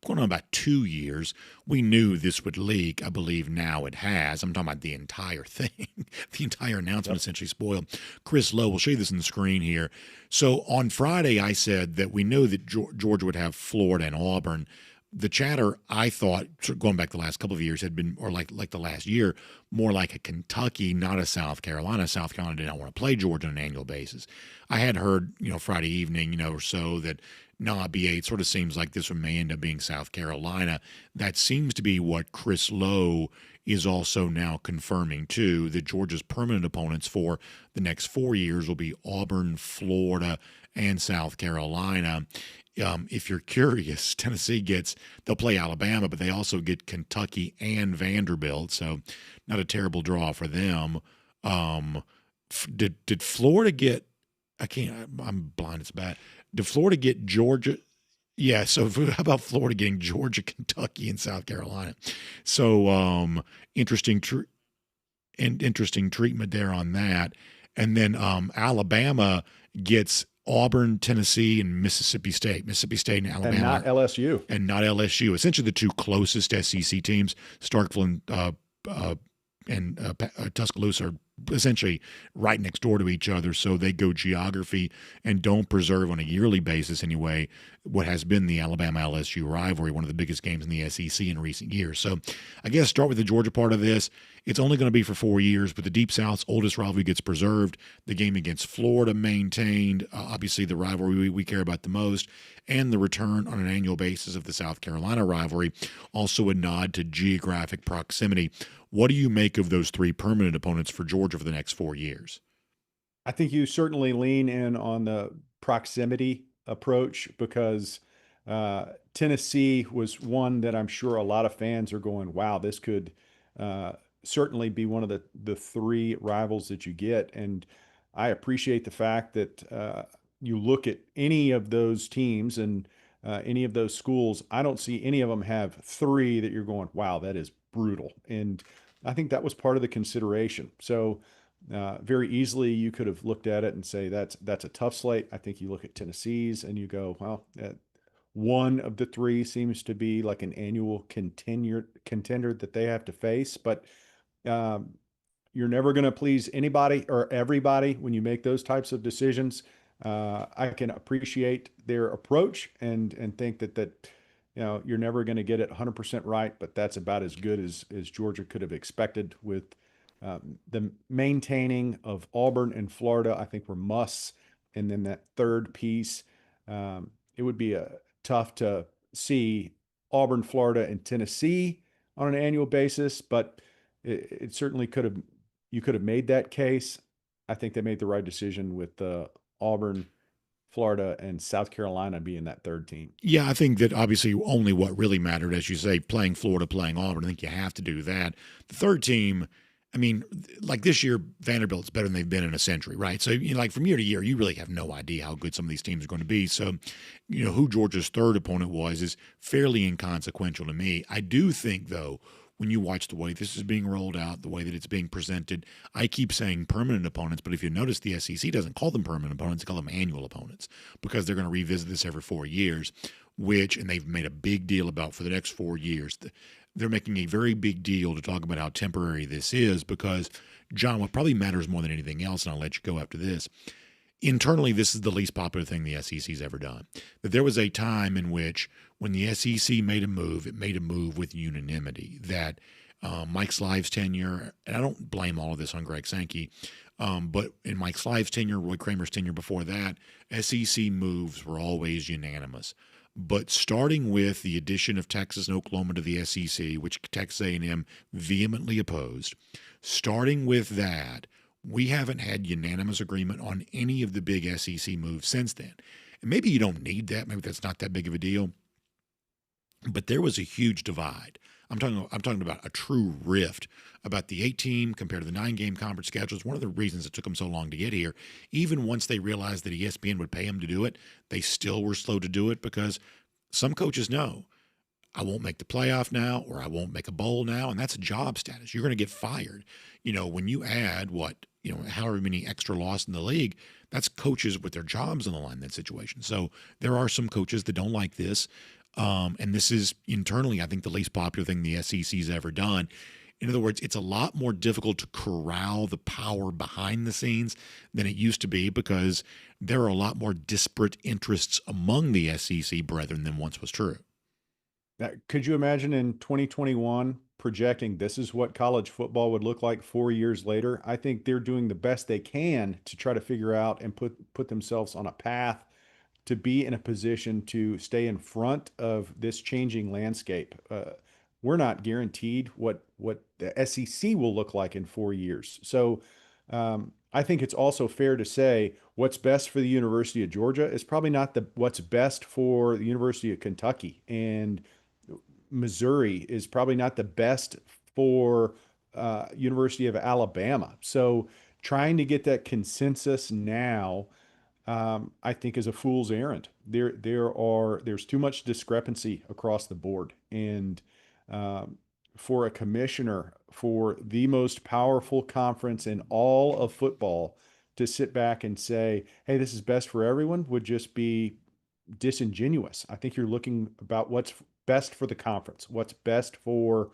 Going on about 2 years, we knew this would leak. I believe now it has. I'm talking about the entire thing. The entire announcement essentially spoiled. Chris Lowe, we'll show you this on the screen here. So on Friday, I said that we knew that Georgia would have Florida and Auburn. The chatter, I thought, going back the last couple of years, had been, or like the last year, more like a Kentucky, not a South Carolina. South Carolina did not want to play Georgia on an annual basis. I had heard, Friday evening, or so that, nah, BA, it sort of seems like this one may end up being South Carolina. That seems to be what Chris Lowe is also now confirming, too, that Georgia's permanent opponents for the next 4 years will be Auburn, Florida, and South Carolina. If you're curious, they'll play Alabama, but they also get Kentucky and Vanderbilt, so not a terrible draw for them. Did Florida get, I'm blind, it's bad. Did Florida get Georgia? Yeah, so how about Florida getting Georgia, Kentucky, and South Carolina? So interesting treatment there on that. And then Alabama gets Auburn, Tennessee, and Mississippi State. Mississippi State and Alabama. And not LSU. And not LSU. Essentially the two closest SEC teams, Starkville and Tuscaloosa, are essentially right next door to each other, so they go geography and don't preserve on a yearly basis anyway what has been the Alabama-LSU rivalry, one of the biggest games in the SEC in recent years. So I guess start with the Georgia part of this. It's only going to be for 4 years, but the Deep South's oldest rivalry gets preserved. The game against Florida maintained, obviously the rivalry we care about the most, and the return on an annual basis of the South Carolina rivalry, also a nod to geographic proximity. What do you make of those three permanent opponents for Georgia for the next 4 years? I think you certainly lean in on the proximity approach because Tennessee was one that I'm sure a lot of fans are going, wow, this could certainly be one of the three rivals that you get. And I appreciate the fact that you look at any of those teams and any of those schools, I don't see any of them have three that you're going, wow, that is brutal. And I think that was part of the consideration. So very easily you could have looked at it and say that's a tough slate. I think you look at Tennessee's and you go, well, one of the three seems to be like an annual contender that they have to face. But you're never going to please anybody or everybody when you make those types of decisions. I can appreciate their approach and think that you're never going to get it 100% right, but that's about as good as Georgia could have expected with the maintaining of Auburn and Florida. I think were musts. And then that third piece, it would be tough to see Auburn, Florida, and Tennessee on an annual basis, but it certainly you could have made that case. I think they made the right decision with Auburn, Florida, and South Carolina being that third team. Yeah, I think that obviously only what really mattered, as you say, playing Florida, playing Auburn. I think you have to do that. The third team, I mean, like this year, Vanderbilt's better than they've been in a century, right? So, like from year to year, you really have no idea how good some of these teams are going to be. So, who Georgia's third opponent was is fairly inconsequential to me. I do think, though, when you watch the way this is being rolled out, the way that it's being presented, I keep saying permanent opponents, but if you notice, the SEC doesn't call them permanent opponents, they call them annual opponents because they're going to revisit this every 4 years, and they've made a big deal about for the next 4 years. They're making a very big deal to talk about how temporary this is because, John, what probably matters more than anything else, and I'll let you go after this, internally, this is the least popular thing the SEC's ever done. That there was a time in which when the SEC made a move, it made a move with unanimity. That Mike Slive's tenure, and I don't blame all of this on Greg Sankey, but in Mike Slive's tenure, Roy Kramer's tenure before that, SEC moves were always unanimous. But starting with the addition of Texas and Oklahoma to the SEC, which Texas A&M vehemently opposed, starting with that, we haven't had unanimous agreement on any of the big SEC moves since then. And maybe you don't need that. Maybe that's not that big of a deal. But there was a huge divide. I'm talking about a true rift about the 8-team compared to the 9-game conference schedules. One of the reasons it took them so long to get here, even once they realized that ESPN would pay them to do it, they still were slow to do it because some coaches know, I won't make the playoff now or I won't make a bowl now, and that's a job status. You're going to get fired. When you add however many extra loss in the league, that's coaches with their jobs on the line in that situation. So there are some coaches that don't like this. And this is internally, I think, the least popular thing the SEC's ever done. In other words, it's a lot more difficult to corral the power behind the scenes than it used to be because there are a lot more disparate interests among the SEC brethren than once was true. Now, could you imagine in 2021 projecting this is what college football would look like 4 years later? I think they're doing the best they can to try to figure out and put themselves on a path to be in a position to stay in front of this changing landscape. We're not guaranteed what the SEC will look like in 4 years. So I think it's also fair to say what's best for the University of Georgia is probably not what's best for the University of Kentucky, and Missouri is probably not the best for University of Alabama. So trying to get that consensus now, I think, is a fool's errand. There's too much discrepancy across the board, and for a commissioner for the most powerful conference in all of football to sit back and say, "Hey, this is best for everyone," would just be disingenuous. I think you're looking about what's best for the conference, what's best for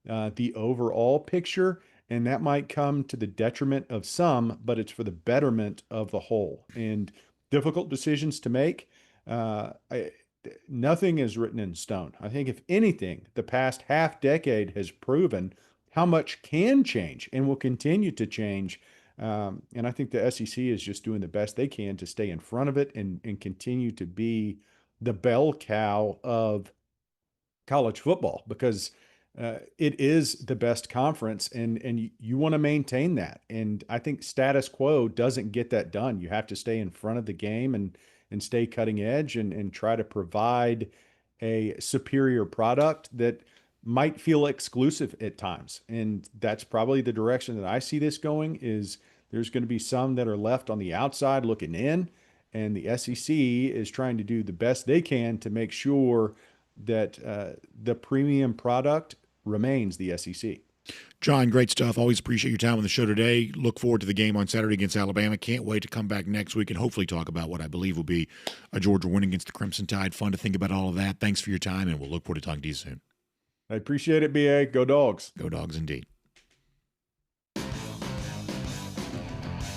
the overall picture. And that might come to the detriment of some, but it's for the betterment of the whole. And difficult decisions to make. Nothing is written in stone. I think, if anything, the past half decade has proven how much can change and will continue to change. And I think the SEC is just doing the best they can to stay in front of it and continue to be the bell cow of college football, because it is the best conference, and you want to maintain that. And I think status quo doesn't get that done. You have to stay in front of the game and stay cutting edge and try to provide a superior product that might feel exclusive at times. And that's probably the direction that I see this going. Is there's going to be some that are left on the outside looking in, and the SEC is trying to do the best they can to make sure that the premium product remains the SEC. John, great stuff. Always appreciate your time on the show today. Look forward to the game on Saturday against Alabama. Can't wait to come back next week and hopefully talk about what I believe will be a Georgia win against the Crimson Tide. Fun to think about all of that. Thanks for your time, and we'll look forward to talking to you soon. I appreciate it, BA. Go Dogs. Go Dogs indeed.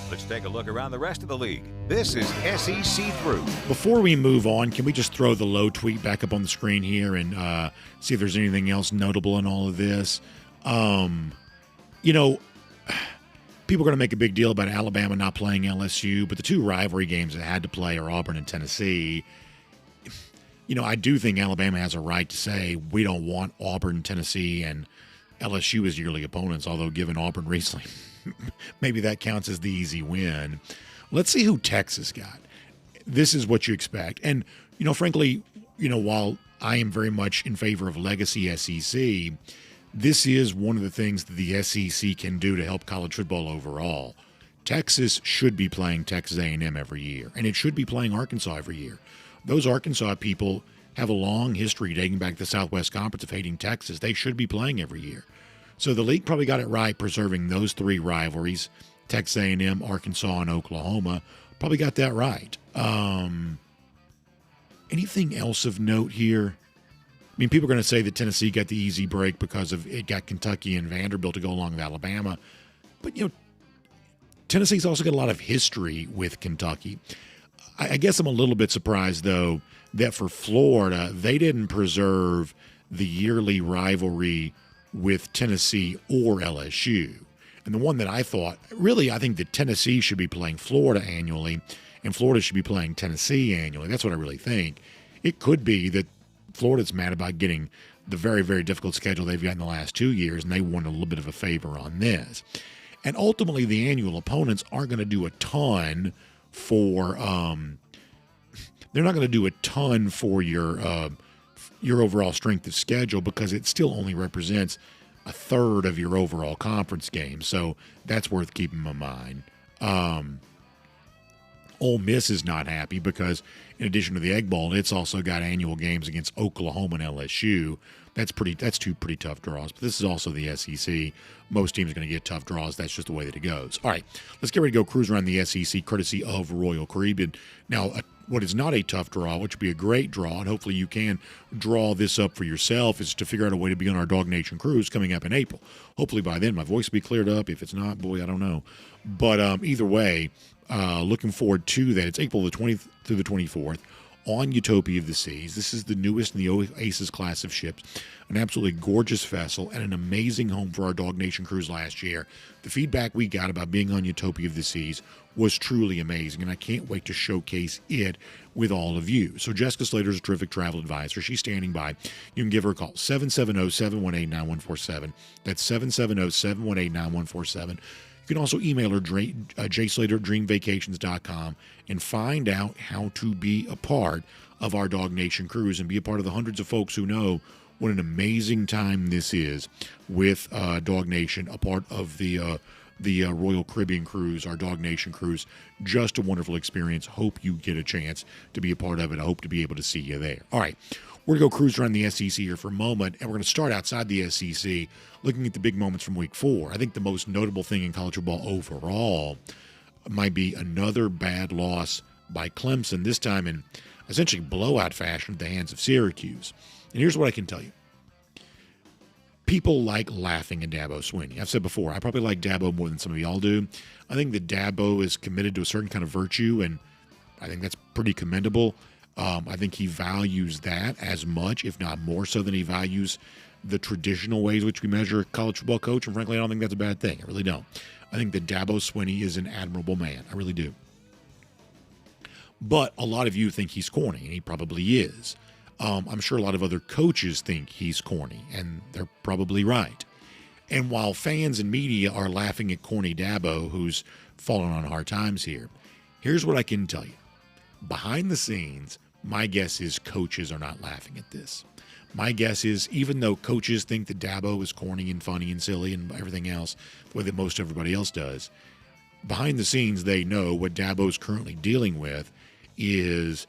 Let's take a look around the rest of the league. This is SEC Through. Before we move on, can we just throw the low tweet back up on the screen here and see if there's anything else notable in all of this? People are going to make a big deal about Alabama not playing LSU, but the two rivalry games that had to play are Auburn and Tennessee. I do think Alabama has a right to say we don't want Auburn, Tennessee, and LSU as yearly opponents, although given Auburn recently, maybe that counts as the easy win. Let's see who Texas got. This is what you expect. And, frankly, while I am very much in favor of legacy SEC, this is one of the things that the SEC can do to help college football overall. Texas should be playing Texas A&M every year, and it should be playing Arkansas every year. Those Arkansas people have a long history dating back to the Southwest Conference of hating Texas. They should be playing every year. So the league probably got it right preserving those three rivalries, Texas A&M, Arkansas, and Oklahoma. Probably got that right. Anything else of note here? I mean, people are going to say that Tennessee got the easy break because of it got Kentucky and Vanderbilt to go along with Alabama. But, Tennessee's also got a lot of history with Kentucky. I guess I'm a little bit surprised, though, that for Florida, they didn't preserve the yearly rivalry with Tennessee or LSU. And the one that I thought, really, I think that Tennessee should be playing Florida annually, and Florida should be playing Tennessee annually. That's what I really think. It could be that Florida's mad about getting the very, very difficult schedule they've got in the last 2 years, and they want a little bit of a favor on this. And ultimately, the annual opponents aren't going to do a ton for they're not going to do a ton for your overall strength of schedule, because it still only represents a third of your overall conference game. So that's worth keeping in mind. Ole Miss is not happy because in addition to the Egg Bowl, it's also got annual games against Oklahoma and LSU. That's two pretty tough draws. But this is also the SEC. Most teams are going to get tough draws. That's just the way that it goes. All right, let's get ready to go cruise around the SEC, courtesy of Royal Caribbean. Now, what is not a tough draw, which would be a great draw, and hopefully you can draw this up for yourself, is to figure out a way to be on our DawgNation cruise coming up in April. Hopefully by then my voice will be cleared up. If it's not, boy, I don't know. But either way, looking forward to that. It's April the 20th through the 24th on Utopia of the Seas. This is the newest in the Oasis class of ships, an absolutely gorgeous vessel and an amazing home for our DawgNation cruise last year. The feedback we got about being on Utopia of the Seas was truly amazing, and I can't wait to showcase it with all of you. So Jessica Slater is a terrific travel advisor. She's standing by. You can give her a call, 770-718-9147. That's 770-718-9147. You can also email her, jslater@dreamvacations.com, and find out how to be a part of our DawgNation cruise and be a part of the hundreds of folks who know what an amazing time this is with DawgNation, a part of the Royal Caribbean cruise, our DawgNation cruise. Just a wonderful experience. Hope you get a chance to be a part of it. I hope to be able to see you there. All right, we're going to go cruise around the SEC here for a moment, and we're going to start outside the SEC, looking at the big moments from Week 4. I think the most notable thing in college football overall might be another bad loss by Clemson, this time in essentially blowout fashion at the hands of Syracuse. And here's what I can tell you. People like laughing at Dabo Swinney. I've said before, I probably like Dabo more than some of y'all do. I think that Dabo is committed to a certain kind of virtue, and I think that's pretty commendable. I think he values that as much, if not more so, than he values the traditional ways which we measure a college football coach, and frankly, I don't think that's a bad thing. I really don't. I think that Dabo Swinney is an admirable man. I really do. But a lot of you think he's corny, and he probably is. I'm sure a lot of other coaches think he's corny, and they're probably right. And while fans and media are laughing at corny Dabo, who's fallen on hard times here, here's what I can tell you. Behind the scenes, my guess is coaches are not laughing at this. My guess is, even though coaches think that Dabo is corny and funny and silly and everything else, the way that most everybody else does, behind the scenes, they know what Dabo's currently dealing with is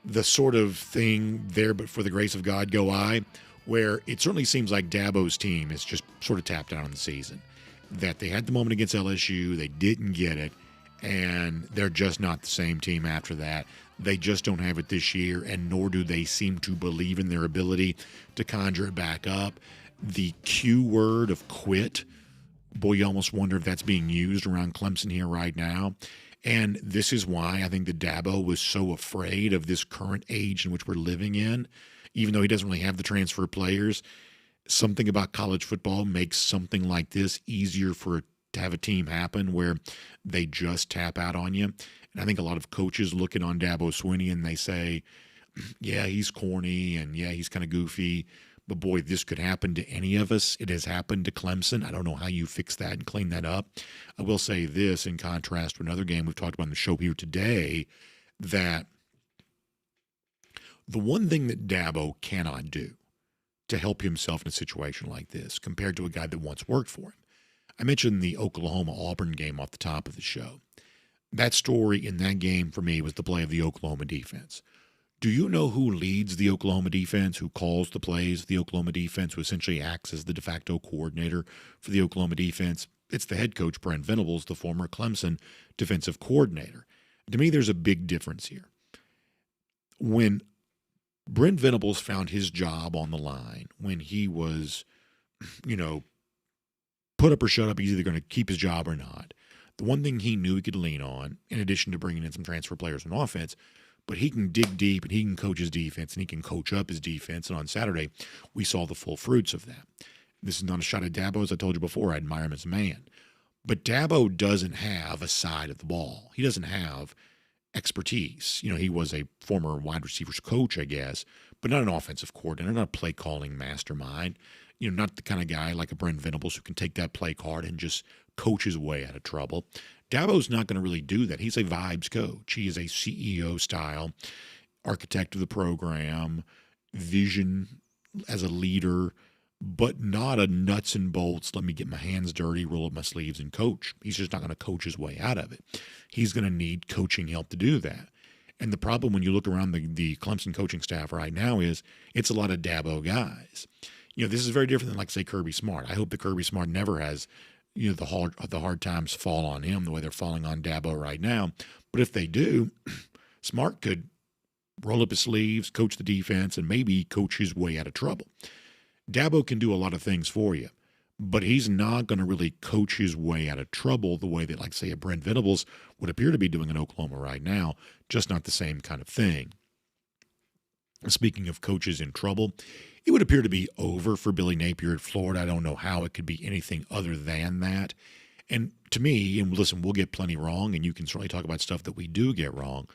the sort of thing there, but for the grace of God go I, where it certainly seems like Dabo's team is just sort of tapped out on the season. That they had the moment against LSU, they didn't get it, and they're just not the same team after that. They just don't have it this year, and nor do they seem to believe in their ability to conjure it back up. The Q word of quit, boy, you almost wonder if that's being used around Clemson here right now. And this is why I think that Dabo was so afraid of this current age in which we're living in. Even though he doesn't really have the transfer players, something about college football makes something like this easier to have a team happen where they just tap out on you. And I think a lot of coaches looking on Dabo Swinney and they say, yeah, he's corny and yeah, he's kind of goofy. But boy, this could happen to any of us. It has happened to Clemson. I don't know how you fix that and clean that up. I will say this in contrast to another game we've talked about on the show here today, that the one thing that Dabo cannot do to help himself in a situation like this compared to a guy that once worked for him. I mentioned the Oklahoma-Auburn game off the top of the show. That story in that game for me was the play of the Oklahoma defense. Do you know who leads the Oklahoma defense, who calls the plays of the Oklahoma defense, who essentially acts as the de facto coordinator for the Oklahoma defense? It's the head coach, Brent Venables, the former Clemson defensive coordinator. To me, there's a big difference here. When Brent Venables found his job on the line, when he was, put up or shut up, he's either going to keep his job or not. the one thing he knew he could lean on, in addition to bringing in some transfer players on offense, but he can dig deep and he can coach his defense and he can coach up his defense. And on Saturday, we saw the full fruits of that. This is not a shot at Dabo. As I told you before, I admire him as a man. But Dabo doesn't have a side of the ball. He doesn't have expertise. You know, he was a former wide receivers coach, I guess, but not an offensive coordinator, not a play calling mastermind. You know, not the kind of guy like a Brent Venables who can take that play card and just coach his way out of trouble. Dabo's not going to really do that. He's a vibes coach. He is a CEO style architect of the program, vision as a leader, but not a nuts and bolts, let me get my hands dirty, roll up my sleeves and coach. He's just not going to coach his way out of it. He's going to need coaching help to do that. And the problem when you look around the Clemson coaching staff right now is it's a lot of Dabo guys. You know, this is very different than, like, say, Kirby Smart. I hope that Kirby Smart never has, you know, the hard times fall on him the way they're falling on Dabo right now. But if they do, Smart could roll up his sleeves, coach the defense, and maybe coach his way out of trouble. Dabo can do a lot of things for you, but he's not going to really coach his way out of trouble the way that, like, say, a Brent Venables would appear to be doing in Oklahoma right now, just not the same kind of thing. Speaking of coaches in trouble, it would appear to be over for Billy Napier at Florida. I don't know how it could be anything other than that. And to me, and listen, we'll get plenty wrong, and you can certainly talk about stuff that we do get wrong.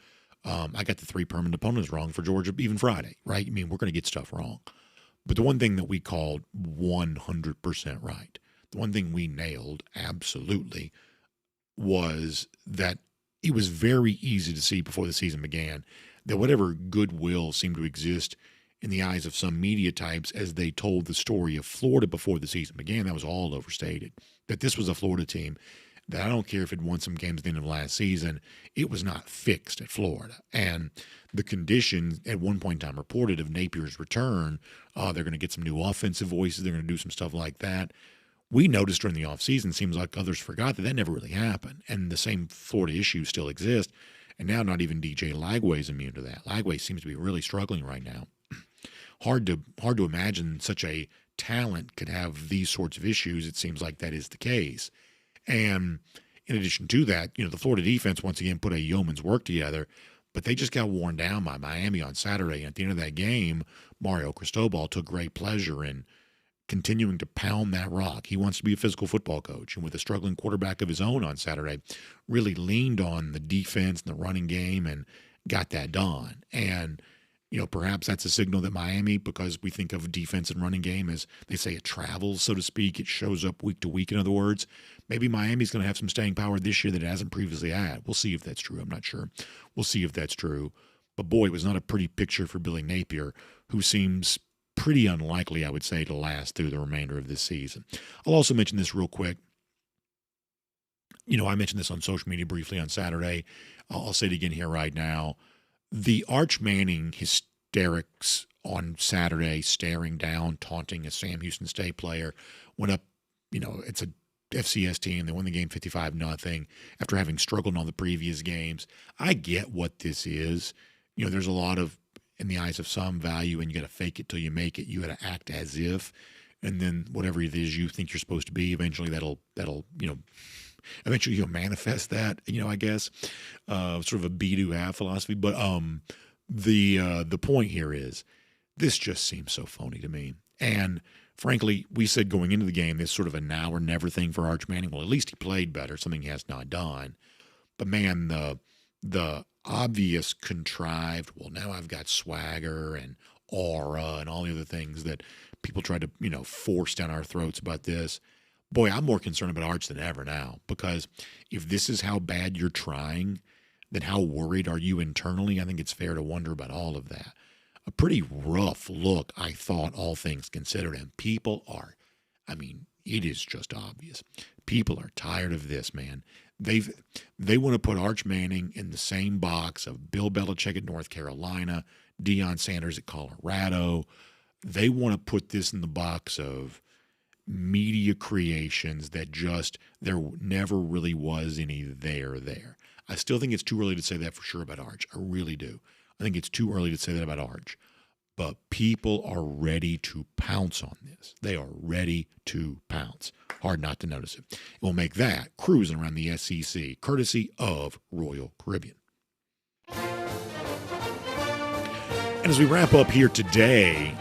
I got the 3 permanent opponents wrong for Georgia, even Friday, right? I mean, we're going to get stuff wrong. But the one thing that we called 100% right, the one thing we nailed absolutely, was that it was very easy to see before the season began that whatever goodwill seemed to exist in the eyes of some media types as they told the story of Florida before the season began, that was all overstated. That this was a Florida team that, I don't care if it won some games at the end of last season, it was not fixed at Florida. And the conditions at one point in time reported of Napier's return, they're going to get some new offensive voices, they're going to do some stuff like that. We noticed during the offseason, seems like others forgot that never really happened. And the same Florida issues still exist. And now not even DJ Lagway is immune to that. Lagway seems to be really struggling right now. Hard to imagine such a talent could have these sorts of issues. It seems like that is the case. And in addition to that, you know, the Florida defense once again put a yeoman's work together, but they just got worn down by Miami on Saturday. And at the end of that game, Mario Cristobal took great pleasure in continuing to pound that rock. He wants to be a physical football coach, and with a struggling quarterback of his own on Saturday, really leaned on the defense and the running game and got that done. And you know, perhaps that's a signal that Miami, because we think of defense and running game as, they say, it travels, so to speak. It shows up week to week, in other words. Maybe Miami's going to have some staying power this year that it hasn't previously had. We'll see if that's true. I'm not sure. We'll see if that's true. But boy, it was not a pretty picture for Billy Napier, who seems pretty unlikely, I would say, to last through the remainder of this season. I'll also mention this real quick. You know, I mentioned this on social media briefly on Saturday. I'll say it again here right now. The Arch Manning hysterics on Saturday, staring down, taunting a Sam Houston State player, went up, you know, it's a FCS team. They won the game 55-0 after having struggled in all the previous games. I get what this is. You know, there's a lot of, in the eyes of some, value, and you got to fake it till you make it. You got to act as if, and then whatever it is you think you're supposed to be, eventually that'll you know, eventually you'll manifest that, you know, I guess, sort of a be do have philosophy. But the point here is, this just seems so phony to me. And frankly, we said going into the game, this sort of a now or never thing for Arch Manning. Well, at least he played better, something he has not done. But man, the obvious contrived, well, now I've got swagger and aura and all the other things that people try to, you know, force down our throats about this. Boy, I'm more concerned about Arch than ever now, because if this is how bad you're trying, then how worried are you internally? I think it's fair to wonder about all of that. A pretty rough look, I thought, all things considered. And people are, I mean, it is just obvious. People are tired of this, man. They want to put Arch Manning in the same box of Bill Belichick at North Carolina, Deion Sanders at Colorado. They want to put this in the box of media creations that just, there never really was any there. I still think it's too early to say that for sure about Arch. I really do. I think it's too early to say that about Arch. But people are ready to pounce on this. They are ready to pounce. Hard not to notice it. We'll make that cruising around the SEC, courtesy of Royal Caribbean. And as we wrap up here today,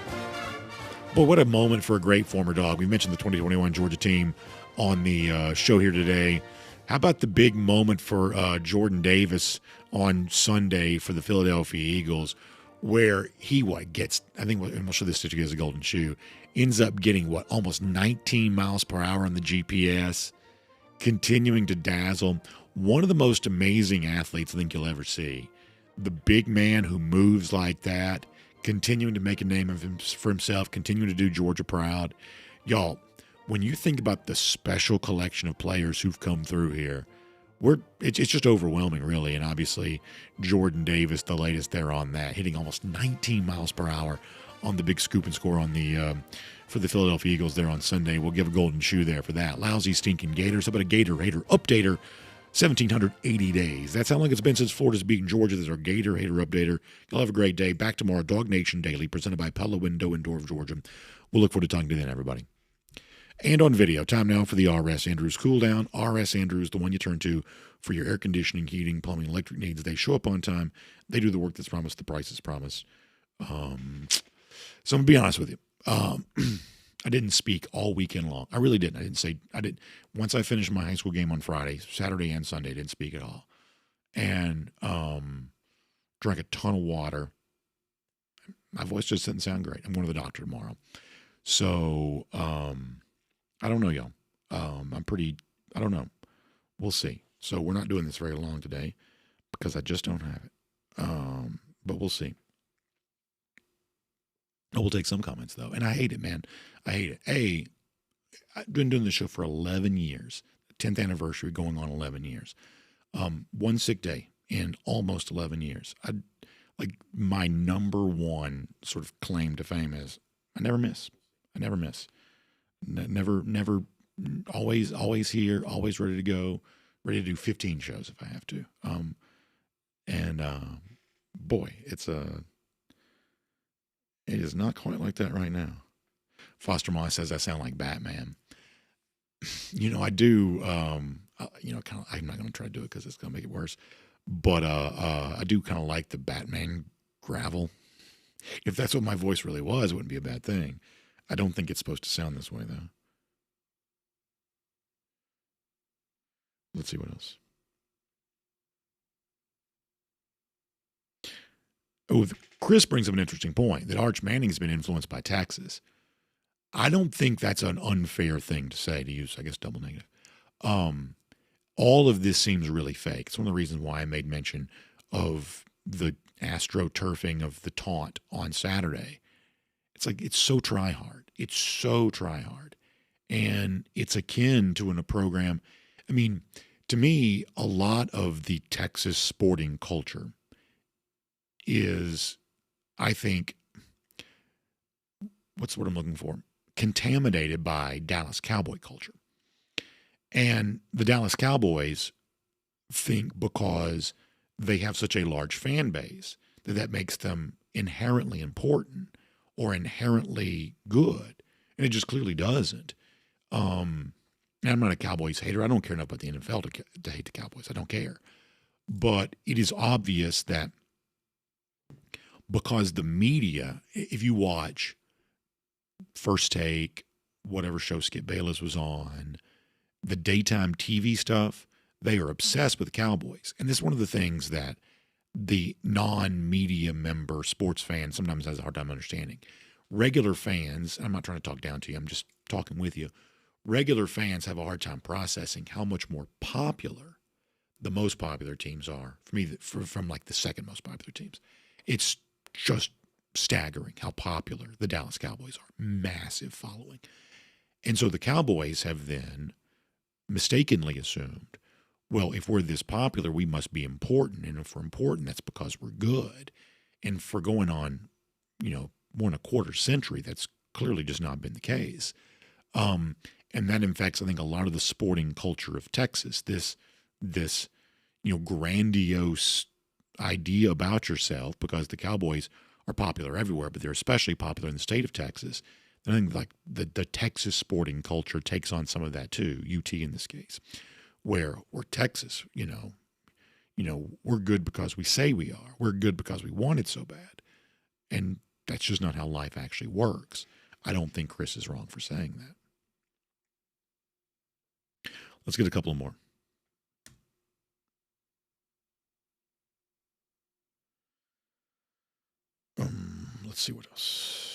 boy, what a moment for a great former Dawg. We mentioned the 2021 Georgia team on the show here today. How about the big moment for Jordan Davis on Sunday for the Philadelphia Eagles, where he gets, I think, and we'll show this to you as a golden shoe, ends up getting almost 19 miles per hour on the GPS, continuing to dazzle. One of the most amazing athletes I think you'll ever see. The big man who moves like that, continuing to make a name for himself, continuing to do Georgia proud. Y'all, when you think about the special collection of players who've come through here, it's just overwhelming, really. And obviously, Jordan Davis, the latest there on that, hitting almost 19 miles per hour on the big scoop and score on the for the Philadelphia Eagles there on Sunday. We'll give a golden shoe there for that. Lousy, stinking Gators. How about a Gator Hater Updater? 1,780 days. That's how long it's been since Florida's beaten Georgia. There's our Gator Hater Updater. You'll have a great day. Back tomorrow, DawgNation Daily, presented by Pella Window and Door of Georgia. We'll look forward to talking to you then, everybody. And on video, time now for the R.S. Andrews Cool Down. R.S. Andrews, the one you turn to for your air conditioning, heating, plumbing, electric needs. They show up on time. They do the work that's promised. The price is promised. So I'm going to be honest with you. I didn't speak all weekend long. I really didn't. Once I finished my high school game on Friday, Saturday and Sunday, I didn't speak at all. And drank a ton of water. My voice just didn't sound great. I'm going to the doctor tomorrow. So I don't know, y'all. I don't know. We'll see. So we're not doing this very long today because I just don't have it. But we'll see. I will take some comments, though. And I hate it, man. I hate it. I've been doing this show for 11 years. 10th anniversary going on 11 years. One sick day in almost 11 years. My number one sort of claim to fame is I never miss. Never, always here, always ready to go, ready to do 15 shows if I have to. Boy, it is not quite like that right now. Foster Moss says I sound like Batman. I do. Kind of. I'm not going to try to do it because it's going to make it worse. But I do kind of like the Batman gravel. If that's what my voice really was, it wouldn't be a bad thing. I don't think it's supposed to sound this way, though. Let's see what else. Oh, Chris brings up an interesting point that Arch Manning's been influenced by Texas. I don't think that's an unfair thing to say, to use, I guess, double negative. All of this seems really fake. It's one of the reasons why I made mention of the astroturfing of the taunt on Saturday. It's so try-hard. It's so try-hard. And it's akin to in a program. I mean, to me, a lot of the Texas sporting culture is, I think, what's the word I'm looking for? Contaminated by Dallas Cowboy culture. And the Dallas Cowboys think because they have such a large fan base that makes them inherently important or inherently good. And it just clearly doesn't. And I'm not a Cowboys hater. I don't care enough about the NFL to hate the Cowboys. I don't care. But it is obvious that because the media, if you watch First Take, whatever show Skip Bayless was on, the daytime TV stuff, they are obsessed with the Cowboys. And this is one of the things that the non-media member sports fan sometimes has a hard time understanding. Regular fans, I'm not trying to talk down to you, I'm just talking with you. Regular fans have a hard time processing how much more popular the most popular teams are. For me, from like the second most popular teams. It's just staggering how popular the Dallas Cowboys are. Massive following. And so the Cowboys have then mistakenly assumed, well, if we're this popular, we must be important. And if we're important, that's because we're good. And for going on, more than a quarter century, that's clearly just not been the case. And that infects, I think, a lot of the sporting culture of Texas. This grandiose idea about yourself, because the Cowboys are popular everywhere, but they're especially popular in the state of Texas. I think like the Texas sporting culture takes on some of that too, UT in this case, where we're Texas, we're good because we say we are. We're good because we want it so bad. And that's just not how life actually works. I don't think Chris is wrong for saying that. Let's get a couple more. Let's see what else.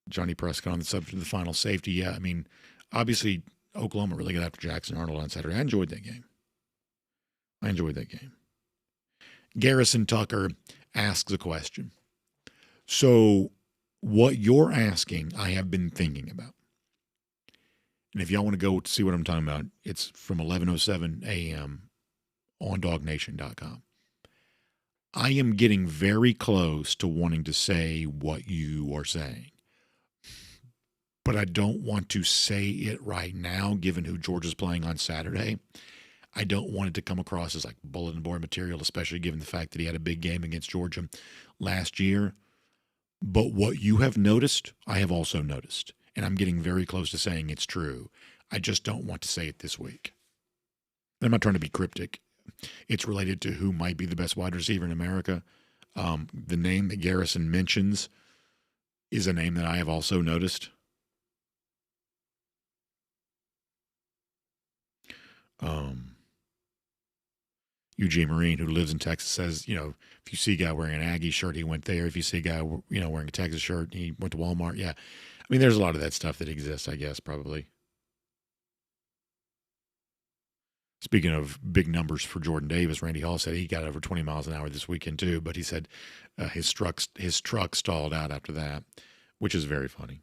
Johnny Prescott on the subject of the final safety. Yeah, I mean, obviously Oklahoma really got after Jackson Arnold on Saturday. I enjoyed that game. Garrison Tucker asks a question. So what you're asking, I have been thinking about. And if y'all want to go see what I'm talking about, it's from 11:07 a.m. on DawgNation.com. I am getting very close to wanting to say what you are saying. But I don't want to say it right now, given who Georgia's playing on Saturday. I don't want it to come across as like bulletin board material, especially given the fact that he had a big game against Georgia last year. But what you have noticed, I have also noticed. And I'm getting very close to saying it's true. I just don't want to say it this week. I'm not trying to be cryptic. It's related to who might be the best wide receiver in America. The name that Garrison mentions is a name that I have also noticed. UGA Marine, who lives in Texas, says, if you see a guy wearing an Aggie shirt, he went there. If you see a guy, wearing a Texas shirt, he went to Walmart. Yeah. I mean, there's a lot of that stuff that exists, I guess, probably. Speaking of big numbers for Jordan Davis, Randy Hall said he got over 20 miles an hour this weekend too, but he said his truck stalled out after that, which is very funny.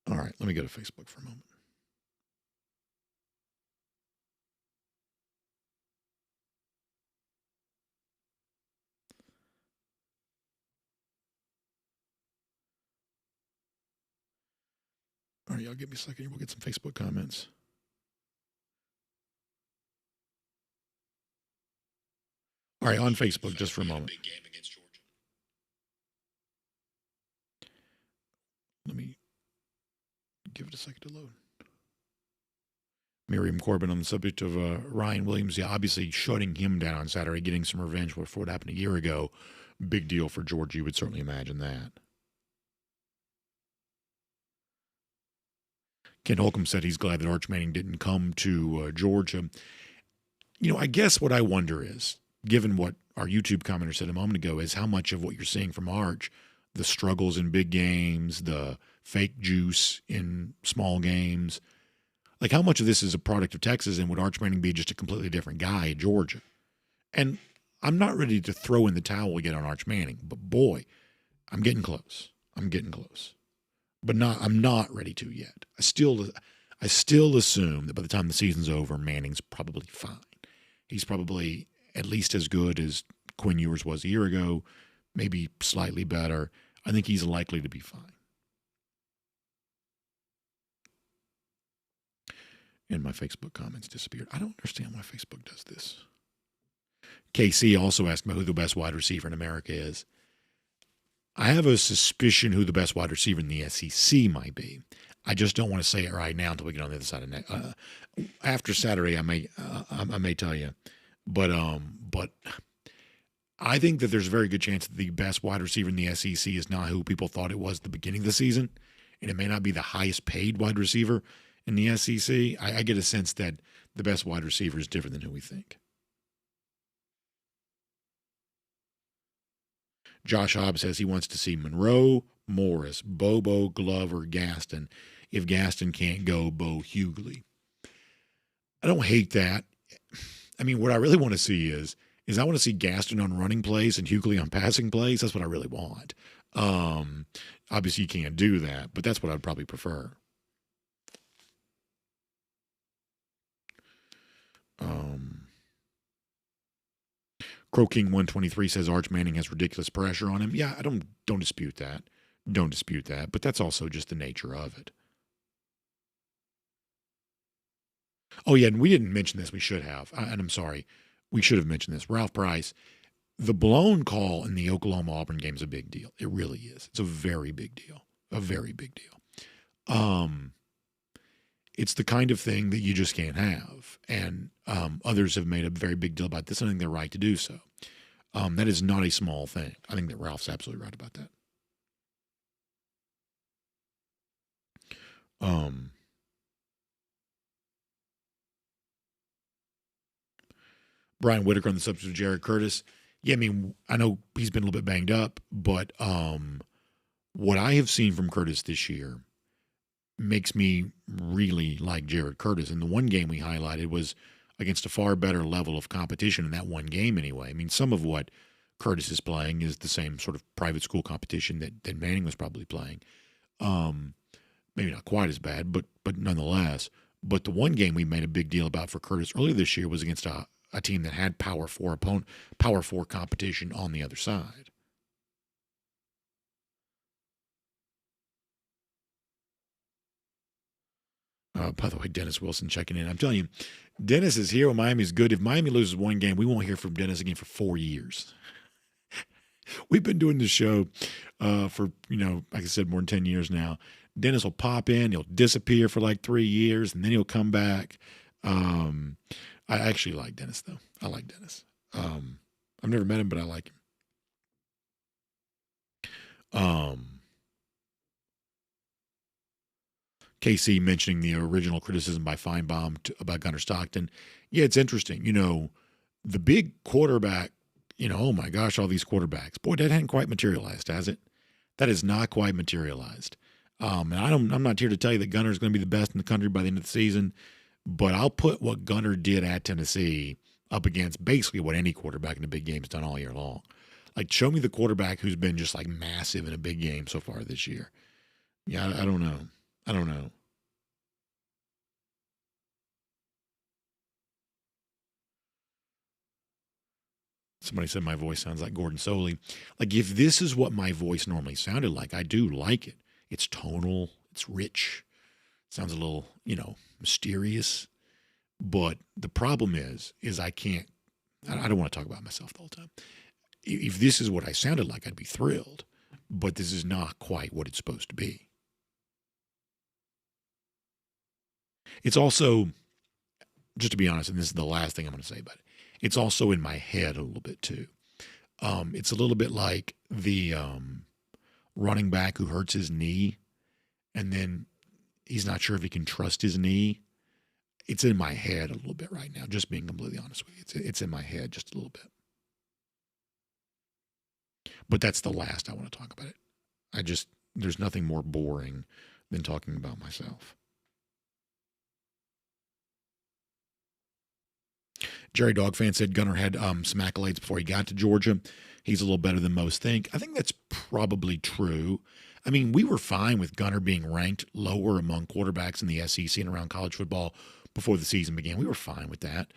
All right, let me go to Facebook for a moment. All right, y'all give me a second here. We'll get some Facebook comments. All right, on Facebook, just for a moment. Let me give it a second to load. Miriam Corbin on the subject of Ryan Williams. Yeah, obviously shutting him down on Saturday, getting some revenge for what happened a year ago. Big deal for Georgia. You would certainly imagine that. Ken Holcomb said he's glad that Arch Manning didn't come to Georgia. I guess what I wonder is, given what our YouTube commenter said a moment ago, is how much of what you're seeing from Arch, the struggles in big games, the fake juice in small games, like how much of this is a product of Texas, and would Arch Manning be just a completely different guy at Georgia? And I'm not ready to throw in the towel yet on Arch Manning, but boy, I'm getting close. But I'm not ready to yet. I still assume that by the time the season's over, Manning's probably fine. He's probably at least as good as Quinn Ewers was a year ago, maybe slightly better. I think he's likely to be fine. And my Facebook comments disappeared. I don't understand why Facebook does this. KC also asked me who the best wide receiver in America is. I have a suspicion who the best wide receiver in the SEC might be. I just don't want to say it right now until we get on the other side of that. After Saturday, I may tell you, but I think that there's a very good chance that the best wide receiver in the SEC is not who people thought it was at the beginning of the season, and it may not be the highest paid wide receiver in the SEC. I get a sense that the best wide receiver is different than who we think. Josh Hobbs says he wants to see Monroe, Morris, Bobo, Glover, Gaston. If Gaston can't go, Bo Hughley. I don't hate that. I mean, what I really want to see is I want to see Gaston on running plays and Hughley on passing plays. That's what I really want. Obviously, you can't do that, but that's what I'd probably prefer. Crow King 123 says Arch Manning has ridiculous pressure on him. Yeah, I don't dispute that. Don't dispute that, but that's also just the nature of it. Oh, yeah, and we didn't mention this. We should have. And I'm sorry. We should have mentioned this. Ralph Price, the blown call in the Oklahoma-Auburn game is a big deal. It really is. It's a very big deal. A very big deal. It's the kind of thing that you just can't have. And others have made a very big deal about this. I think they're right to do so. That is not a small thing. I think that Ralph's absolutely right about that. Brian Whitaker on the subject of Jared Curtis. Yeah, I mean, I know he's been a little bit banged up, but what I have seen from Curtis this year makes me really like Jared Curtis. And the one game we highlighted was against a far better level of competition in that one game anyway. I mean, some of what Curtis is playing is the same sort of private school competition that Manning was probably playing. Maybe not quite as bad, but nonetheless. But the one game we made a big deal about for Curtis earlier this year was against a team that had Power 4 competition on the other side. By the way, Dennis Wilson checking in. I'm telling you, Dennis is here when Miami's good. If Miami loses one game, we won't hear from Dennis again for 4 years. We've been doing this show for, like I said, more than 10 years now. Dennis will pop in, he'll disappear for like 3 years, and then he'll come back. I actually like Dennis, though. I like Dennis. I've never met him, but I like him. KC mentioning the original criticism by Feinbaum about Gunnar Stockton. Yeah, it's interesting. The big quarterback, oh my gosh, all these quarterbacks. Boy, that hadn't quite materialized, has it? That has not quite materialized. And I'm not here to tell you that Gunnar is going to be the best in the country by the end of the season, but I'll put what Gunnar did at Tennessee up against basically what any quarterback in a big game has done all year long. Like, show me the quarterback who's been just like massive in a big game so far this year. Yeah, I don't know. Somebody said my voice sounds like Gordon Soley. Like, if this is what my voice normally sounded like, I do like it. It's tonal. It's rich. It sounds a little, mysterious. But the problem is I don't want to talk about myself the whole time. If this is what I sounded like, I'd be thrilled. But this is not quite what it's supposed to be. It's also, just to be honest, and this is the last thing I'm going to say about it, it's also in my head a little bit too. It's a little bit like the running back who hurts his knee and then he's not sure if he can trust his knee. It's in my head a little bit right now, just being completely honest with you. It's in my head just a little bit. But that's the last I want to talk about it. There's nothing more boring than talking about myself. Jerry Dog fan said Gunnar had some accolades before he got to Georgia. He's a little better than most think. I think that's probably true. I mean, we were fine with Gunnar being ranked lower among quarterbacks in the SEC and around college football before the season began. We were fine with that.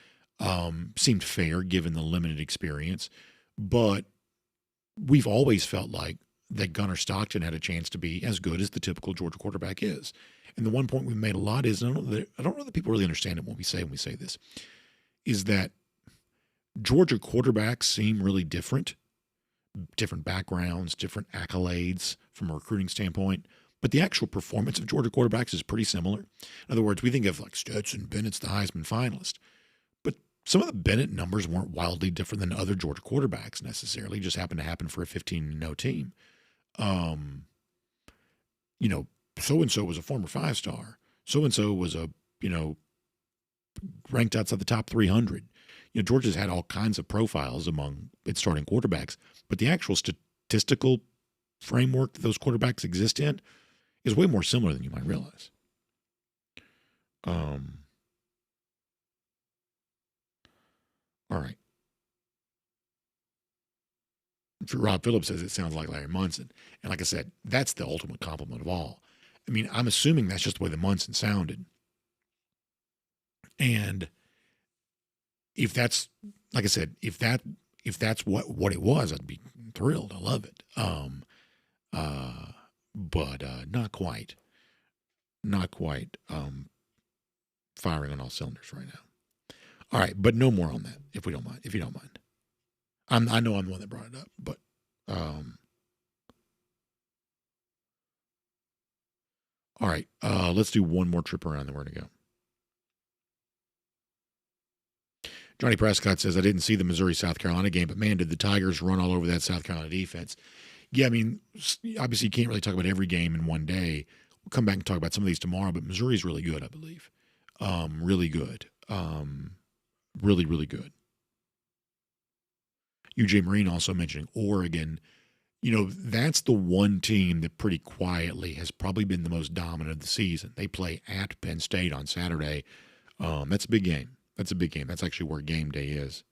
Seemed fair given the limited experience. But we've always felt like that Gunnar Stockton had a chance to be as good as the typical Georgia quarterback is. And the one point we made a lot is, and I don't know that people really understand it when we say this, is that Georgia quarterbacks seem really different backgrounds, different accolades from a recruiting standpoint, but the actual performance of Georgia quarterbacks is pretty similar. In other words, we think of like Stetson Bennett's the Heisman finalist, but some of the Bennett numbers weren't wildly different than other Georgia quarterbacks necessarily, just happened to happen for a 15-0 team. So-and-so was a former 5-star. So-and-so was a, ranked outside the top 300. Georgia's had all kinds of profiles among its starting quarterbacks, but the actual statistical framework that those quarterbacks exist in is way more similar than you might realize. All right. Rob Phillips says it sounds like Larry Munson. And like I said, that's the ultimate compliment of all. I mean, I'm assuming that's just the way the Munson sounded. And if that's, like I said, if that's what it was, I'd be thrilled. I love it. but not quite firing on all cylinders right now. All right, but no more on that, if you don't mind. I know I'm the one that brought it up, but all right, let's do one more trip around, then we're going to go. Johnny Prescott says, I didn't see the Missouri-South Carolina game, but man, did the Tigers run all over that South Carolina defense. Yeah, I mean, obviously you can't really talk about every game in one day. We'll come back and talk about some of these tomorrow, but Missouri's really good, I believe. Really good. Really, really good. UJ Marine also mentioning Oregon. That's the one team that pretty quietly has probably been the most dominant of the season. They play at Penn State on Saturday. That's a big game. That's actually where game day is.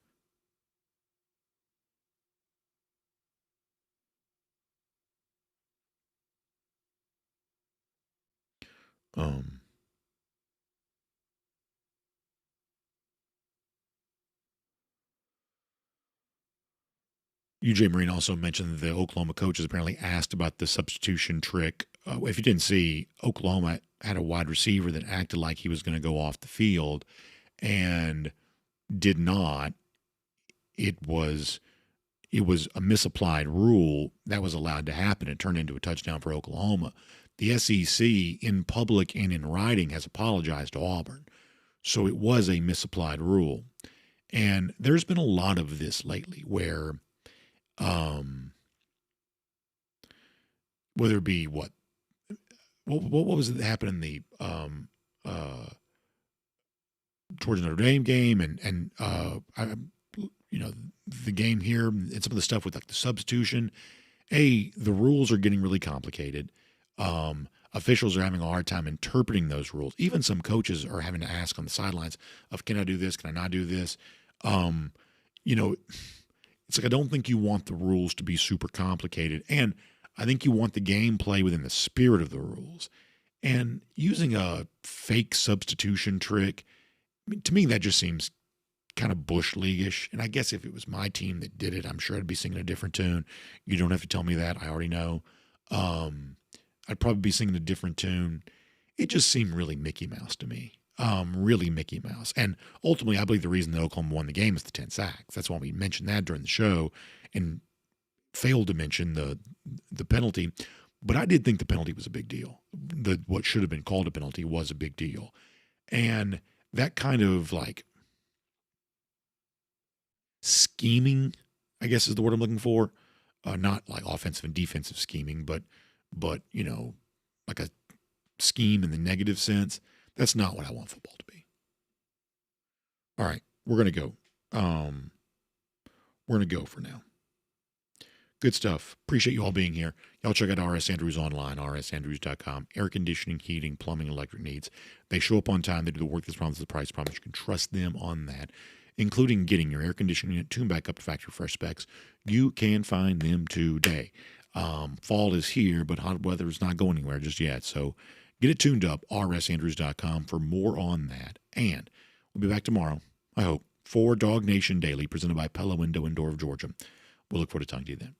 UJ Marine also mentioned that the Oklahoma coaches apparently asked about the substitution trick. If you didn't see, Oklahoma had a wide receiver that acted like he was going to go off the field and did not. It was a misapplied rule that was allowed to happen. It turned into a touchdown for Oklahoma. The SEC, in public and in writing, has apologized to Auburn. So it was a misapplied rule. And there's been a lot of this lately where whether it be what was it that happened in the Georgia Notre Dame game and the game here and some of the stuff with like the substitution. The rules are getting really complicated. Officials are having a hard time interpreting those rules. Even some coaches are having to ask on the sidelines of, can I do this? Can I not do this? It's like, I don't think you want the rules to be super complicated. And I think you want the game play within the spirit of the rules. And using a fake substitution trick, to me, that just seems kind of Bush League-ish. And I guess if it was my team that did it, I'm sure I'd be singing a different tune. You don't have to tell me that. I already know. I'd probably be singing a different tune. It just seemed really Mickey Mouse to me. Really Mickey Mouse. And ultimately, I believe the reason that Oklahoma won the game is the 10 sacks. That's why we mentioned that during the show and failed to mention the penalty. But I did think the penalty was a big deal. What should have been called a penalty was a big deal. And that kind of like scheming, I guess is the word I'm looking for. Not like offensive and defensive scheming, but like a scheme in the negative sense. That's not what I want football to be. All right, we're going to go. We're going to go for now. Good stuff. Appreciate you all being here. Y'all check out RS Andrews online, rsandrews.com. Air conditioning, heating, plumbing, electric needs. They show up on time. They do the work that's promised, the price promise. You can trust them on that, including getting your air conditioning unit tuned back up to factory fresh specs. You can find them today. Fall is here, but hot weather is not going anywhere just yet. So get it tuned up, rsandrews.com for more on that. And we'll be back tomorrow, I hope, for DawgNation Daily, presented by Pella Window and Door of Georgia. We'll look forward to talking to you then.